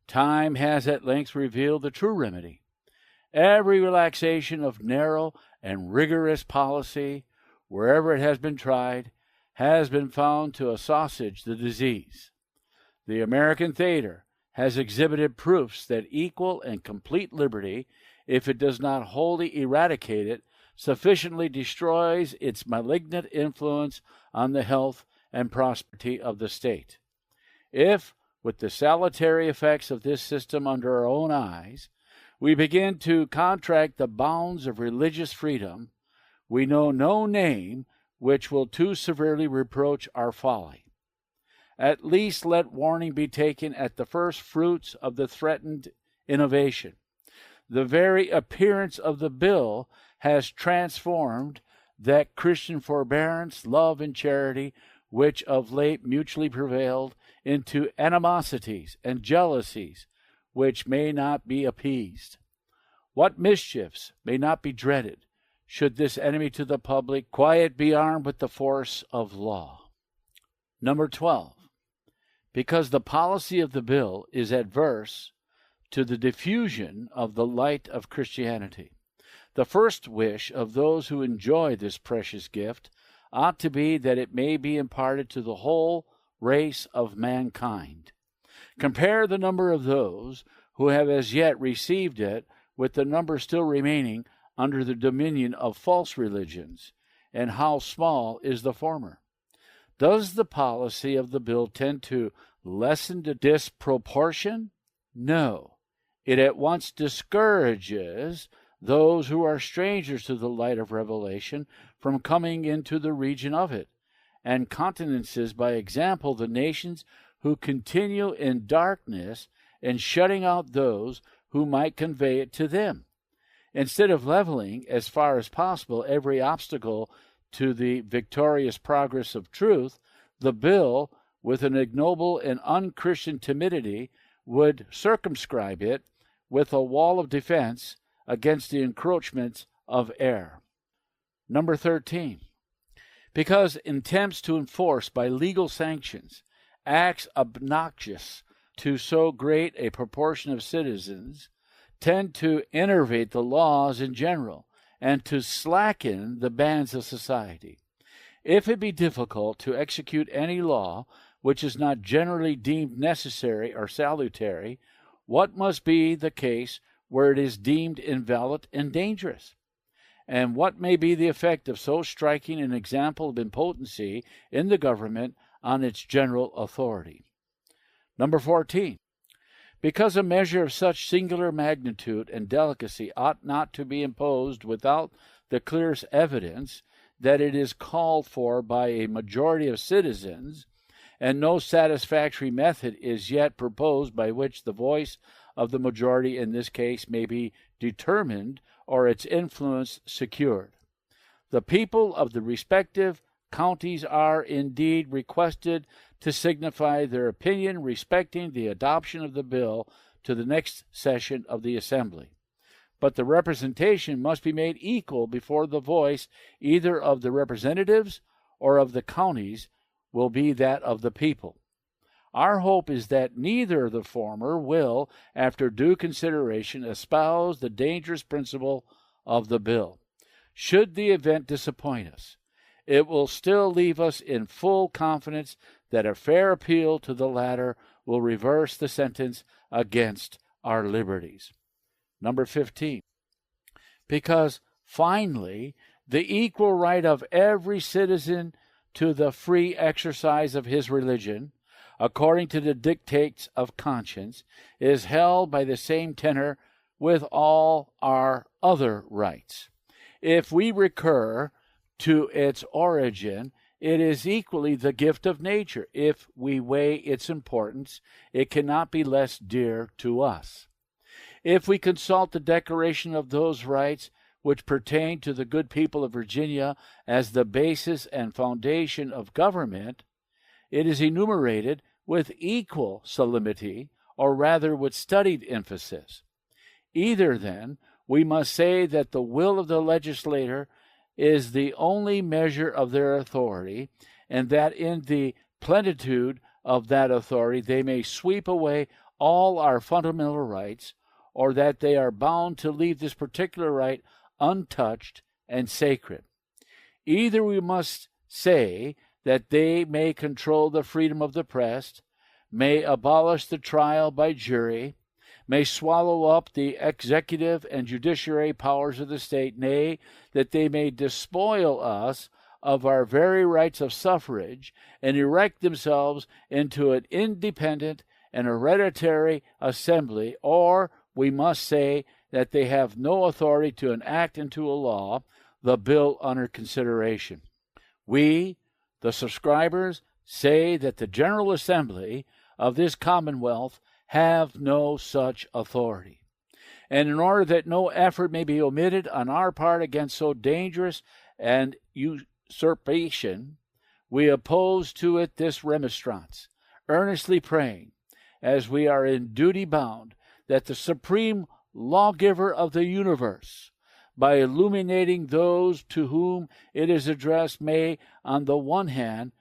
S1: Time has at length revealed the true remedy. Every relaxation of narrow and rigorous policy, wherever it has been tried, has been found to assuage the disease. The American theater has exhibited proofs that equal and complete liberty, if it does not wholly eradicate it, sufficiently destroys its malignant influence on the health and prosperity of the state. If, with the salutary effects of this system under our own eyes, we begin to contract the bounds of religious freedom, we know no name which will too severely reproach our folly. At least let warning be taken at the first fruits of the threatened innovation. The very appearance of the bill has transformed that Christian forbearance, love, and charity, which of late mutually prevailed, into animosities and jealousies, which may not be appeased. What mischiefs may not be dreaded, should this enemy to the public quiet be armed with the force of law. Number 12. Because the policy of the bill is adverse to the diffusion of the light of Christianity. The first wish of those who enjoy this precious gift ought to be that it may be imparted to the whole race of mankind. Compare the number of those who have as yet received it with the number still remaining under the dominion of false religions, and how small is the former. Does the policy of the bill tend to lessen the disproportion? No. It at once discourages those who are strangers to the light of revelation from coming into the region of it, and countenances by example the nations who continue in darkness, and shutting out those who might convey it to them. Instead of leveling, as far as possible, every obstacle to the victorious progress of truth, the bill, with an ignoble and unchristian timidity, would circumscribe it with a wall of defense against the encroachments of error. Number 13. Because attempts to enforce by legal sanctions acts obnoxious to so great a proportion of citizens tend to enervate the laws in general and to slacken the bands of society. If it be difficult to execute any law which is not generally deemed necessary or salutary, what must be the case where it is deemed invalid and dangerous? And what may be the effect of so striking an example of impotency in the government on its general authority? Number 14. Because a measure of such singular magnitude and delicacy ought not to be imposed without the clearest evidence that it is called for by a majority of citizens, and no satisfactory method is yet proposed by which the voice of the majority in this case may be determined or its influence secured. The people of the respective counties are indeed requested to signify their opinion respecting the adoption of the bill to the next session of the Assembly. But the representation must be made equal before the voice either of the representatives or of the counties will be that of the people. Our hope is that neither of the former will, after due consideration, espouse the dangerous principle of the bill. Should the event disappoint us, it will still leave us in full confidence that a fair appeal to the latter will reverse the sentence against our liberties. Number 15. Because, finally, the equal right of every citizen to the free exercise of his religion, according to the dictates of conscience, is held by the same tenor with all our other rights. If we recur to its origin, it is equally the gift of nature. If we weigh its importance, it cannot be less dear to us. If we consult the declaration of those rights which pertain to the good people of Virginia as the basis and foundation of government, it is enumerated with equal solemnity, or rather with studied emphasis. Either, then, we must say that the will of the legislator is the only measure of their authority, and that in the plenitude of that authority they may sweep away all our fundamental rights, or that they are bound to leave this particular right untouched and sacred. Either we must say that they may control the freedom of the press, may abolish the trial by jury, may swallow up the executive and judiciary powers of the state, nay, that they may despoil us of our very rights of suffrage and erect themselves into an independent and hereditary assembly, or we must say that they have no authority to enact into a law the bill under consideration. We, the subscribers, say that the General Assembly of this Commonwealth have no such authority. And in order that no effort may be omitted on our part against so dangerous and usurpation, we oppose to it this remonstrance, earnestly praying, as we are in duty bound, that the supreme lawgiver of the universe, by illuminating those to whom it is addressed, may, on the one hand,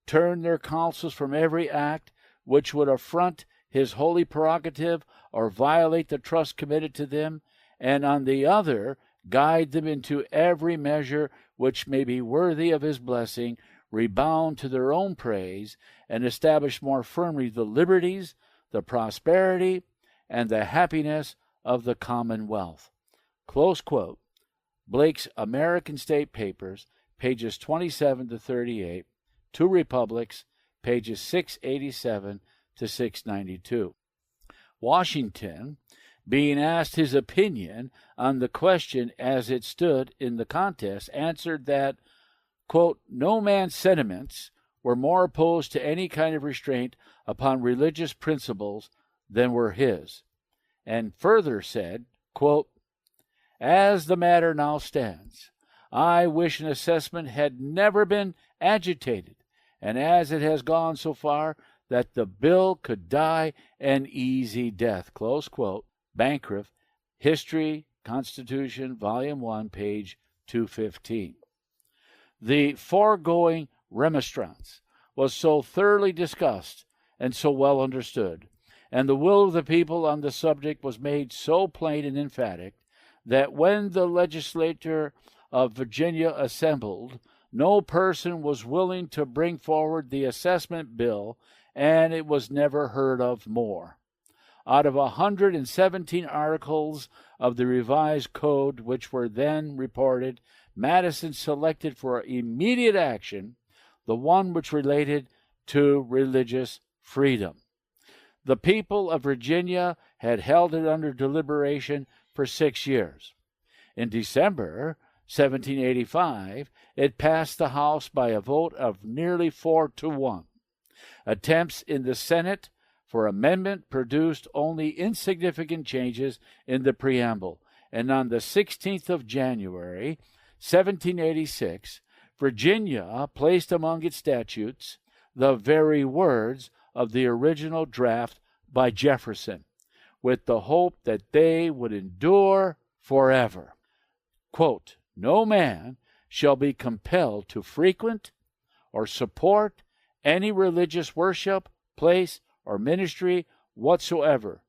S1: turn their counsels from every act which would affront his holy prerogative or violate the trust committed to them, and on the other, guide them into every measure which may be worthy of his blessing, rebound to their own praise, and establish more firmly the liberties, the prosperity, and the happiness of the Commonwealth. Close quote. Blake's American State Papers, pages 27 to 38, Two Republics, pages 687 to 692. Washington, being asked his opinion on the question as it stood in the contest, answered that, quote, no man's sentiments were more opposed to any kind of restraint upon religious principles than were his, and further said, quote, as the matter now stands, I wish an assessment had never been agitated, and as it has gone so far, that the bill could die an easy death, close quote. Bancroft, History, Constitution, Volume 1, page 215. The foregoing remonstrance was so thoroughly discussed and so well understood, and the will of the people on the subject was made so plain and emphatic, that when the legislature of Virginia assembled, no person was willing to bring forward the assessment bill, and it was never heard of more. Out of 117 articles of the revised code which were then reported, Madison selected for immediate action the one which related to religious freedom. The people of Virginia had held it under deliberation for 6 years. In December 1785, it passed the House by a vote of nearly 4-1. Attempts in the Senate for amendment produced only insignificant changes in the preamble, and on the 16th of January, 1786, Virginia placed among its statutes the very words of the original draft by Jefferson, with the hope that they would endure forever. Quote, no man shall be compelled to frequent or support any religious worship, place, or ministry whatsoever,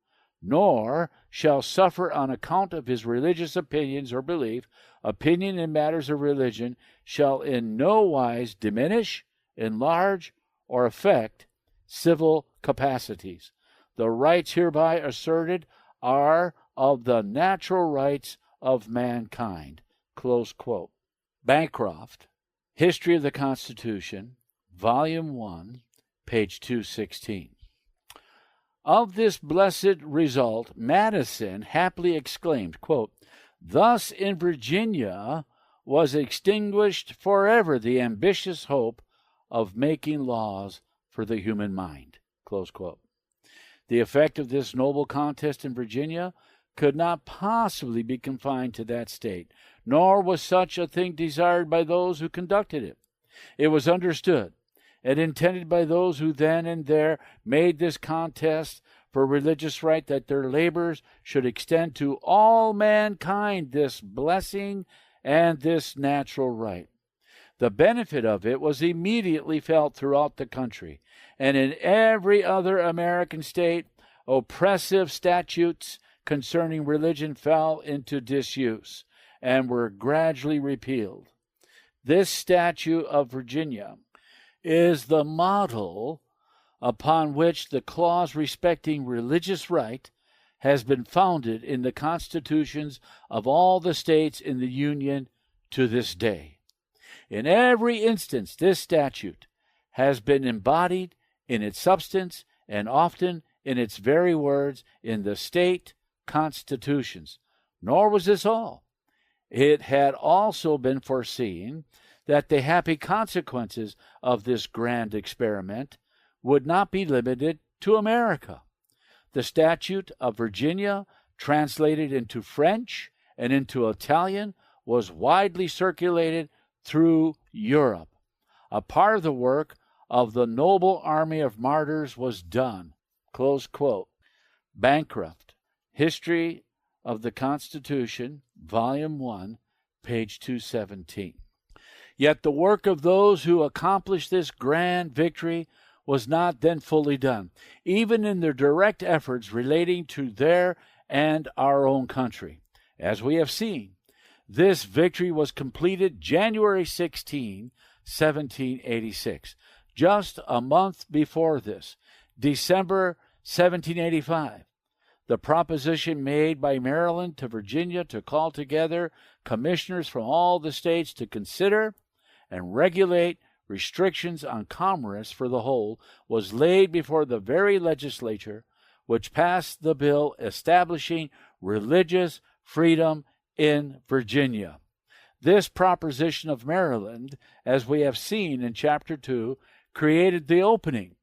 S1: nor shall suffer on account of his religious opinions or belief. Opinion in matters of religion shall in no wise diminish, enlarge, or affect civil capacities. The rights hereby asserted are of the natural rights of mankind. Close quote. Bancroft, History of the Constitution, Volume 1, page 216. Of this blessed result, Madison happily exclaimed, quote, thus in Virginia was extinguished forever the ambitious hope of making laws for the human mind. Close quote. The effect of this noble contest in Virginia could not possibly be confined to that state, nor was such a thing desired by those who conducted it. It was understood and intended by those who then and there made this contest for religious right that their labors should extend to all mankind this blessing and this natural right. The benefit of it was immediately felt throughout the country, and in every other American state, oppressive statutes concerning religion fell into disuse and were gradually repealed. This statute of Virginia is the model upon which the clause respecting religious right has been founded in the constitutions of all the states in the Union to this day. In every instance, this statute has been embodied in its substance and often in its very words in the state constitutions. Nor was this all. It had also been foreseen that the happy consequences of this grand experiment would not be limited to America. The statute of Virginia, translated into French and into Italian, was widely circulated through Europe. A part of the work of the noble army of martyrs was done. Close quote. Bancroft, History of the Constitution, Volume 1, page 217. Yet the work of those who accomplished this grand victory was not then fully done, even in their direct efforts relating to their and our own country. As we have seen, this victory was completed January 16, 1786. Just a month before this, December 1785, the proposition made by Maryland to Virginia to call together commissioners from all the states to consider and regulate restrictions on commerce for the whole was laid before the very legislature which passed the bill establishing religious freedom in Virginia. This proposition of Maryland, as we have seen in Chapter 2, created the opening,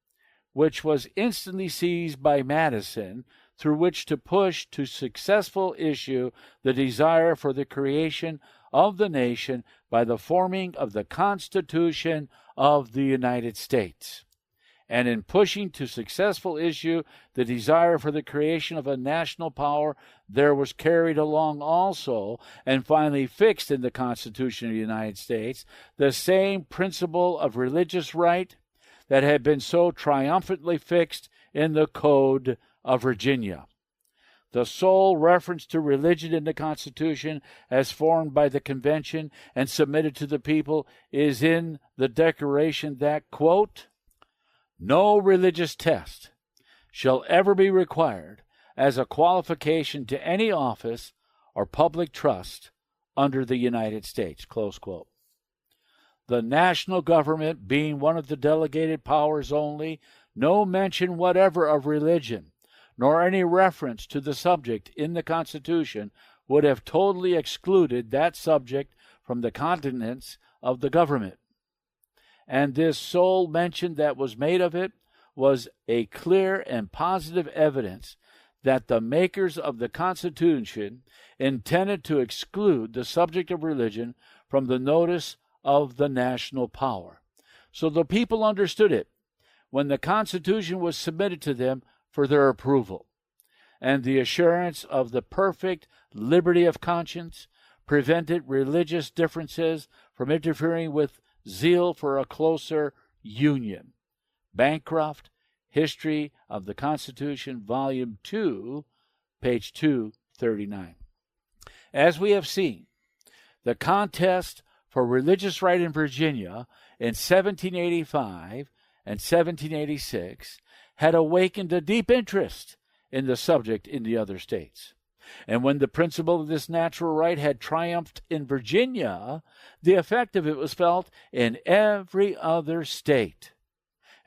S1: which was instantly seized by Madison, through which to push to successful issue the desire for the creation of the nation by the forming of the Constitution of the United States. And in pushing to successful issue the desire for the creation of a national power, there was carried along also, and finally fixed in the Constitution of the United States, the same principle of religious right that had been so triumphantly fixed in the Code of Virginia. The sole reference to religion in the Constitution, as formed by the Convention and submitted to the people, is in the declaration that, quote, "No religious test shall ever be required as a qualification to any office or public trust under the United States," close quote. The national government being one of the delegated powers only, no mention whatever of religion, nor any reference to the subject in the Constitution would have totally excluded that subject from the cognizance of the government. And this sole mention that was made of it was a clear and positive evidence that the makers of the Constitution intended to exclude the subject of religion from the notice of the national power. So the people understood it when the Constitution was submitted to them for their approval, and the assurance of the perfect liberty of conscience prevented religious differences from interfering with zeal for a closer union. Bancroft, History of the Constitution, Volume 2, page 239. As we have seen, the contest for religious right in Virginia in 1785 and 1786 had awakened a deep interest in the subject in the other states. And when the principle of this natural right had triumphed in Virginia, the effect of it was felt in every other state.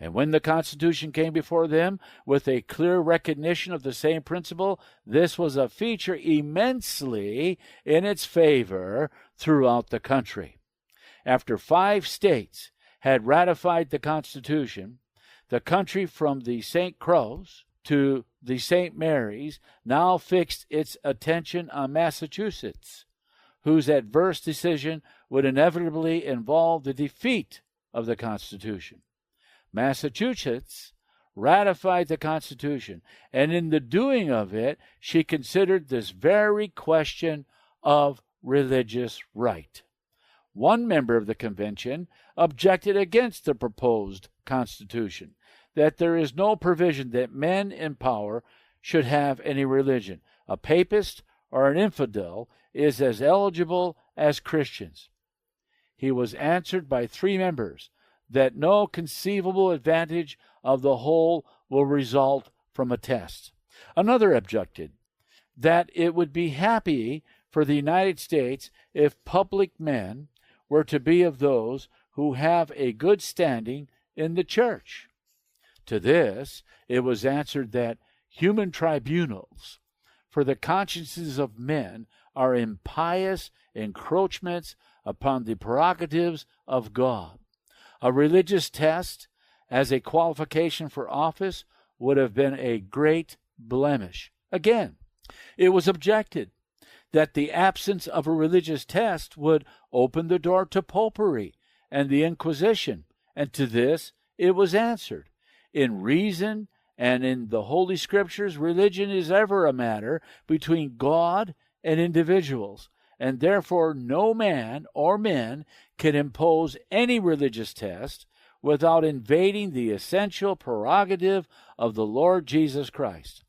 S1: And when the Constitution came before them with a clear recognition of the same principle, this was a feature immensely in its favor throughout the country. After 5 states had ratified the Constitution, the country from the St. Croix to the St. Mary's now fixed its attention on Massachusetts, whose adverse decision would inevitably involve the defeat of the Constitution. Massachusetts ratified the Constitution, and in the doing of it, she considered this very question of religious right. One member of the convention objected against the proposed Constitution, that there is no provision that men in power should have any religion. A papist or an infidel is as eligible as Christians. He was answered by 3 members that no conceivable advantage of the whole will result from a test. Another objected that it would be happy for the United States if public men were to be of those who have a good standing in the church. To this it was answered that human tribunals for the consciences of men are impious encroachments upon the prerogatives of God. A religious test as a qualification for office would have been a great blemish. Again, it was objected that the absence of a religious test would open the door to popery and the Inquisition, and to this it was answered, in reason and in the Holy Scriptures, religion is ever a matter between God and individuals, and therefore no man or men can impose any religious test without invading the essential prerogative of the Lord Jesus Christ.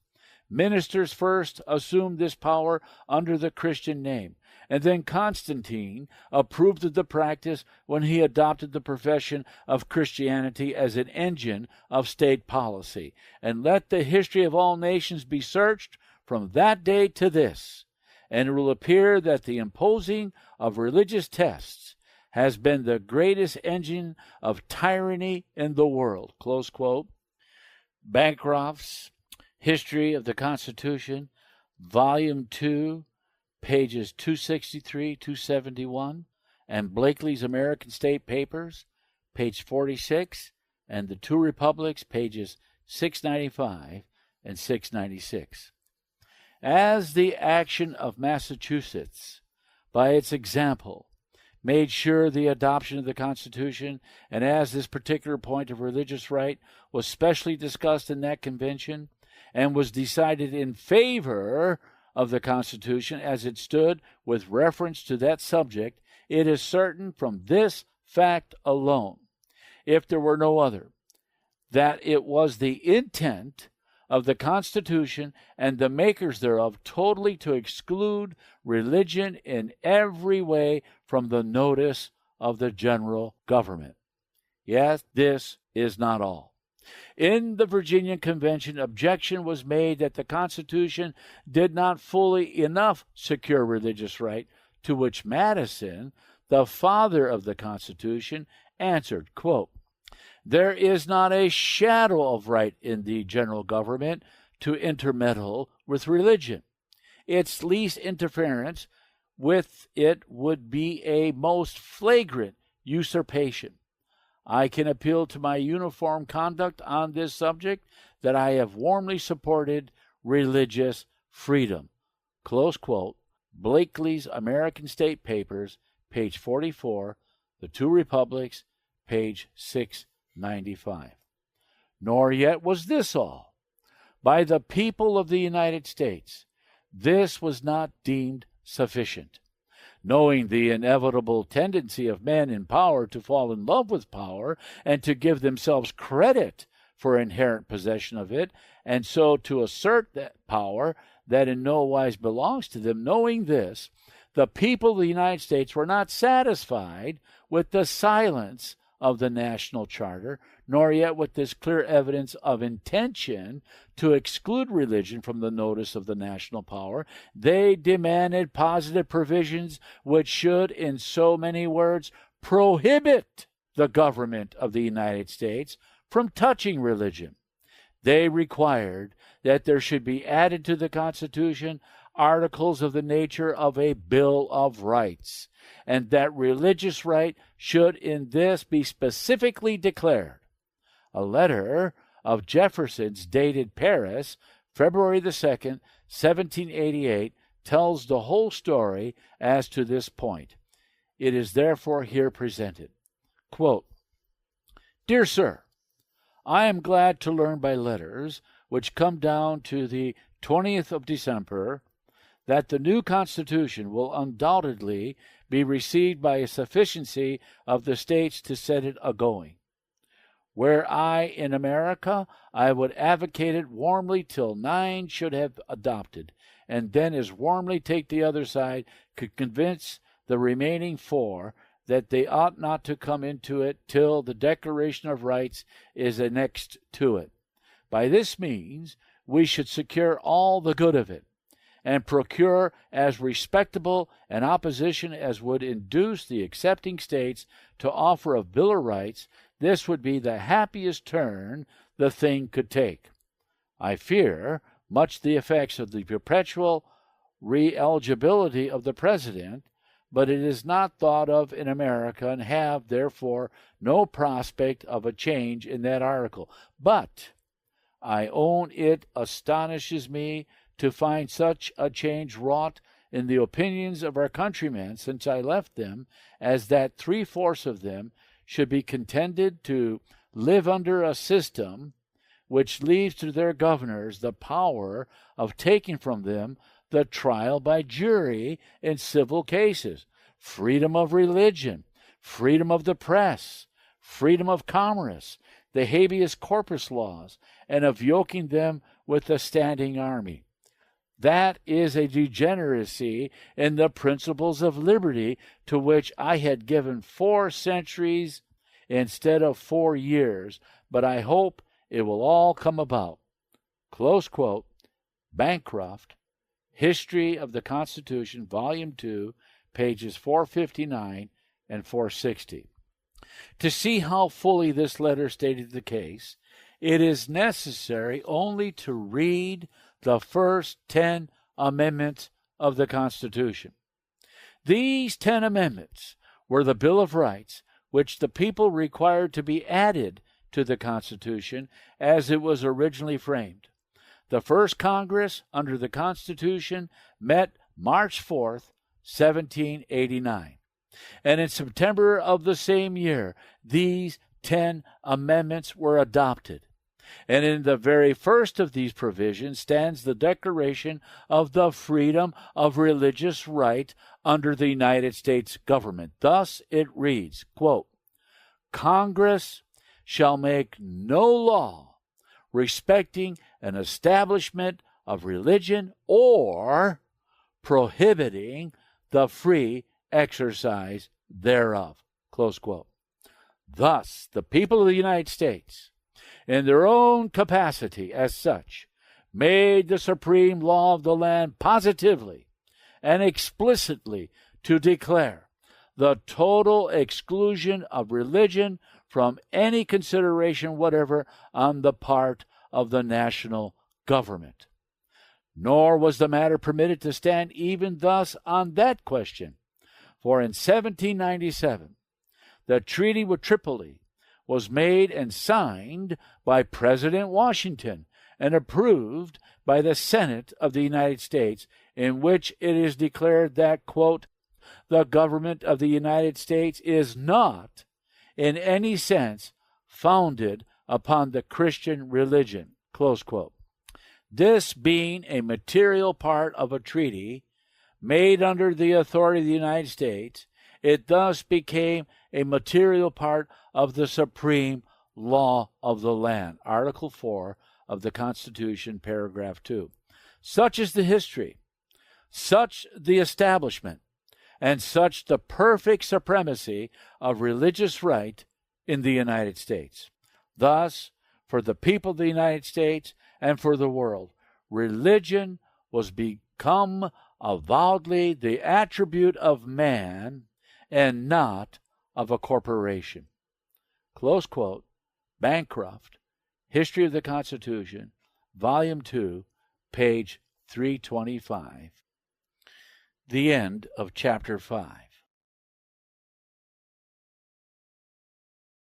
S1: Ministers first assumed this power under the Christian name, and then Constantine approved of the practice when he adopted the profession of Christianity as an engine of state policy. And let the history of all nations be searched from that day to this, and it will appear that the imposing of religious tests has been the greatest engine of tyranny in the world. Close quote. Bancroft's History of the Constitution, Volume 2, pages 263, 271, and Blakely's American State Papers, page 46, and the Two Republics, pages 695 and 696. As the action of Massachusetts, by its example, made sure the adoption of the Constitution, and as this particular point of religious right was specially discussed in that convention, and was decided in favor of the Constitution as it stood with reference to that subject, it is certain from this fact alone, if there were no other, that it was the intent of the Constitution and the makers thereof totally to exclude religion in every way from the notice of the general government. Yet this is not all. In the Virginia Convention, objection was made that the Constitution did not fully enough secure religious right, to which Madison, the father of the Constitution, answered, quote, "There is not a shadow of right in the general government to intermeddle with religion. Its least interference with it would be a most flagrant usurpation. I can appeal to my uniform conduct on this subject that I have warmly supported religious freedom." Close quote. Blakely's American State Papers, page 44, The Two Republics, page 695. Nor yet was this all. By the people of the United States, this was not deemed sufficient. Knowing the inevitable tendency of men in power to fall in love with power and to give themselves credit for inherent possession of it, and so to assert that power that in no wise belongs to them, knowing this, the people of the United States were not satisfied with the silence of the national charter, nor yet with this clear evidence of intention to exclude religion from the notice of the national power. They demanded positive provisions which should, in so many words, prohibit the government of the United States from touching religion. They required that there should be added to the Constitution articles of the nature of a Bill of Rights, and that religious right should in this be specifically declared. A letter of Jefferson's dated Paris, February the 2nd, 1788, tells the whole story as to this point. It is therefore here presented. Quote, "Dear Sir, I am glad to learn by letters, which come down to the 20th of December, that the new Constitution will undoubtedly be received by a sufficiency of the states to set it a-going. Were I in America, I would advocate it warmly till 9 should have adopted, and then as warmly take the other side, could convince the remaining 4 that they ought not to come into it till the Declaration of Rights is annexed to it. By this means we should secure all the good of it, and procure as respectable an opposition as would induce the accepting states to offer a Bill of Rights. This would be the happiest turn the thing could take. I fear much the effects of the perpetual re-eligibility of the President, but it is not thought of in America, and have, therefore, no prospect of a change in that article. But I own it astonishes me to find such a change wrought in the opinions of our countrymen since I left them, as that 3/4 of them should be contented to live under a system which leaves to their governors the power of taking from them the trial by jury in civil cases, freedom of religion, freedom of the press, freedom of commerce, the habeas corpus laws, and of yoking them with the standing army. That is a degeneracy in the principles of liberty to which I had given 4 centuries instead of 4 years, but I hope it will all come about. Close quote. Bancroft, History of the Constitution, Volume 2, pages 459 and 460. To see how fully this letter stated the case, it is necessary only to read the first 10 amendments of the Constitution. These 10 amendments were the Bill of Rights, which the people required to be added to the Constitution as it was originally framed. The first Congress under the Constitution met March 4th, 1789. And in September of the same year, these 10 amendments were adopted. And in the very first of these provisions stands the declaration of the freedom of religious right under the United States government. Thus it reads, quote, Congress shall make no law respecting an establishment of religion or prohibiting the free exercise thereof. Close quote. Thus, the people of the United States, in their own capacity as such, made the supreme law of the land positively and explicitly to declare the total exclusion of religion from any consideration whatever on the part of the national government. Nor was the matter permitted to stand even thus on that question, for in 1797 the Treaty with Tripoli was made and signed by President Washington and approved by the Senate of the United States, in which it is declared that, quote, the government of the United States is not in any sense founded upon the Christian religion, close quote. This being a material part of a treaty made under the authority of the United States, it thus became a material part of the supreme law of the land, Article 4 of the Constitution, paragraph 2. Such is the history, such the establishment, and such the perfect supremacy of religious right in the United States. Thus, for the people of the United States and for the world, religion was become avowedly the attribute of man and not of a corporation. Close quote. Bancroft, History of the Constitution, Volume 2, page 325. The end of Chapter 5.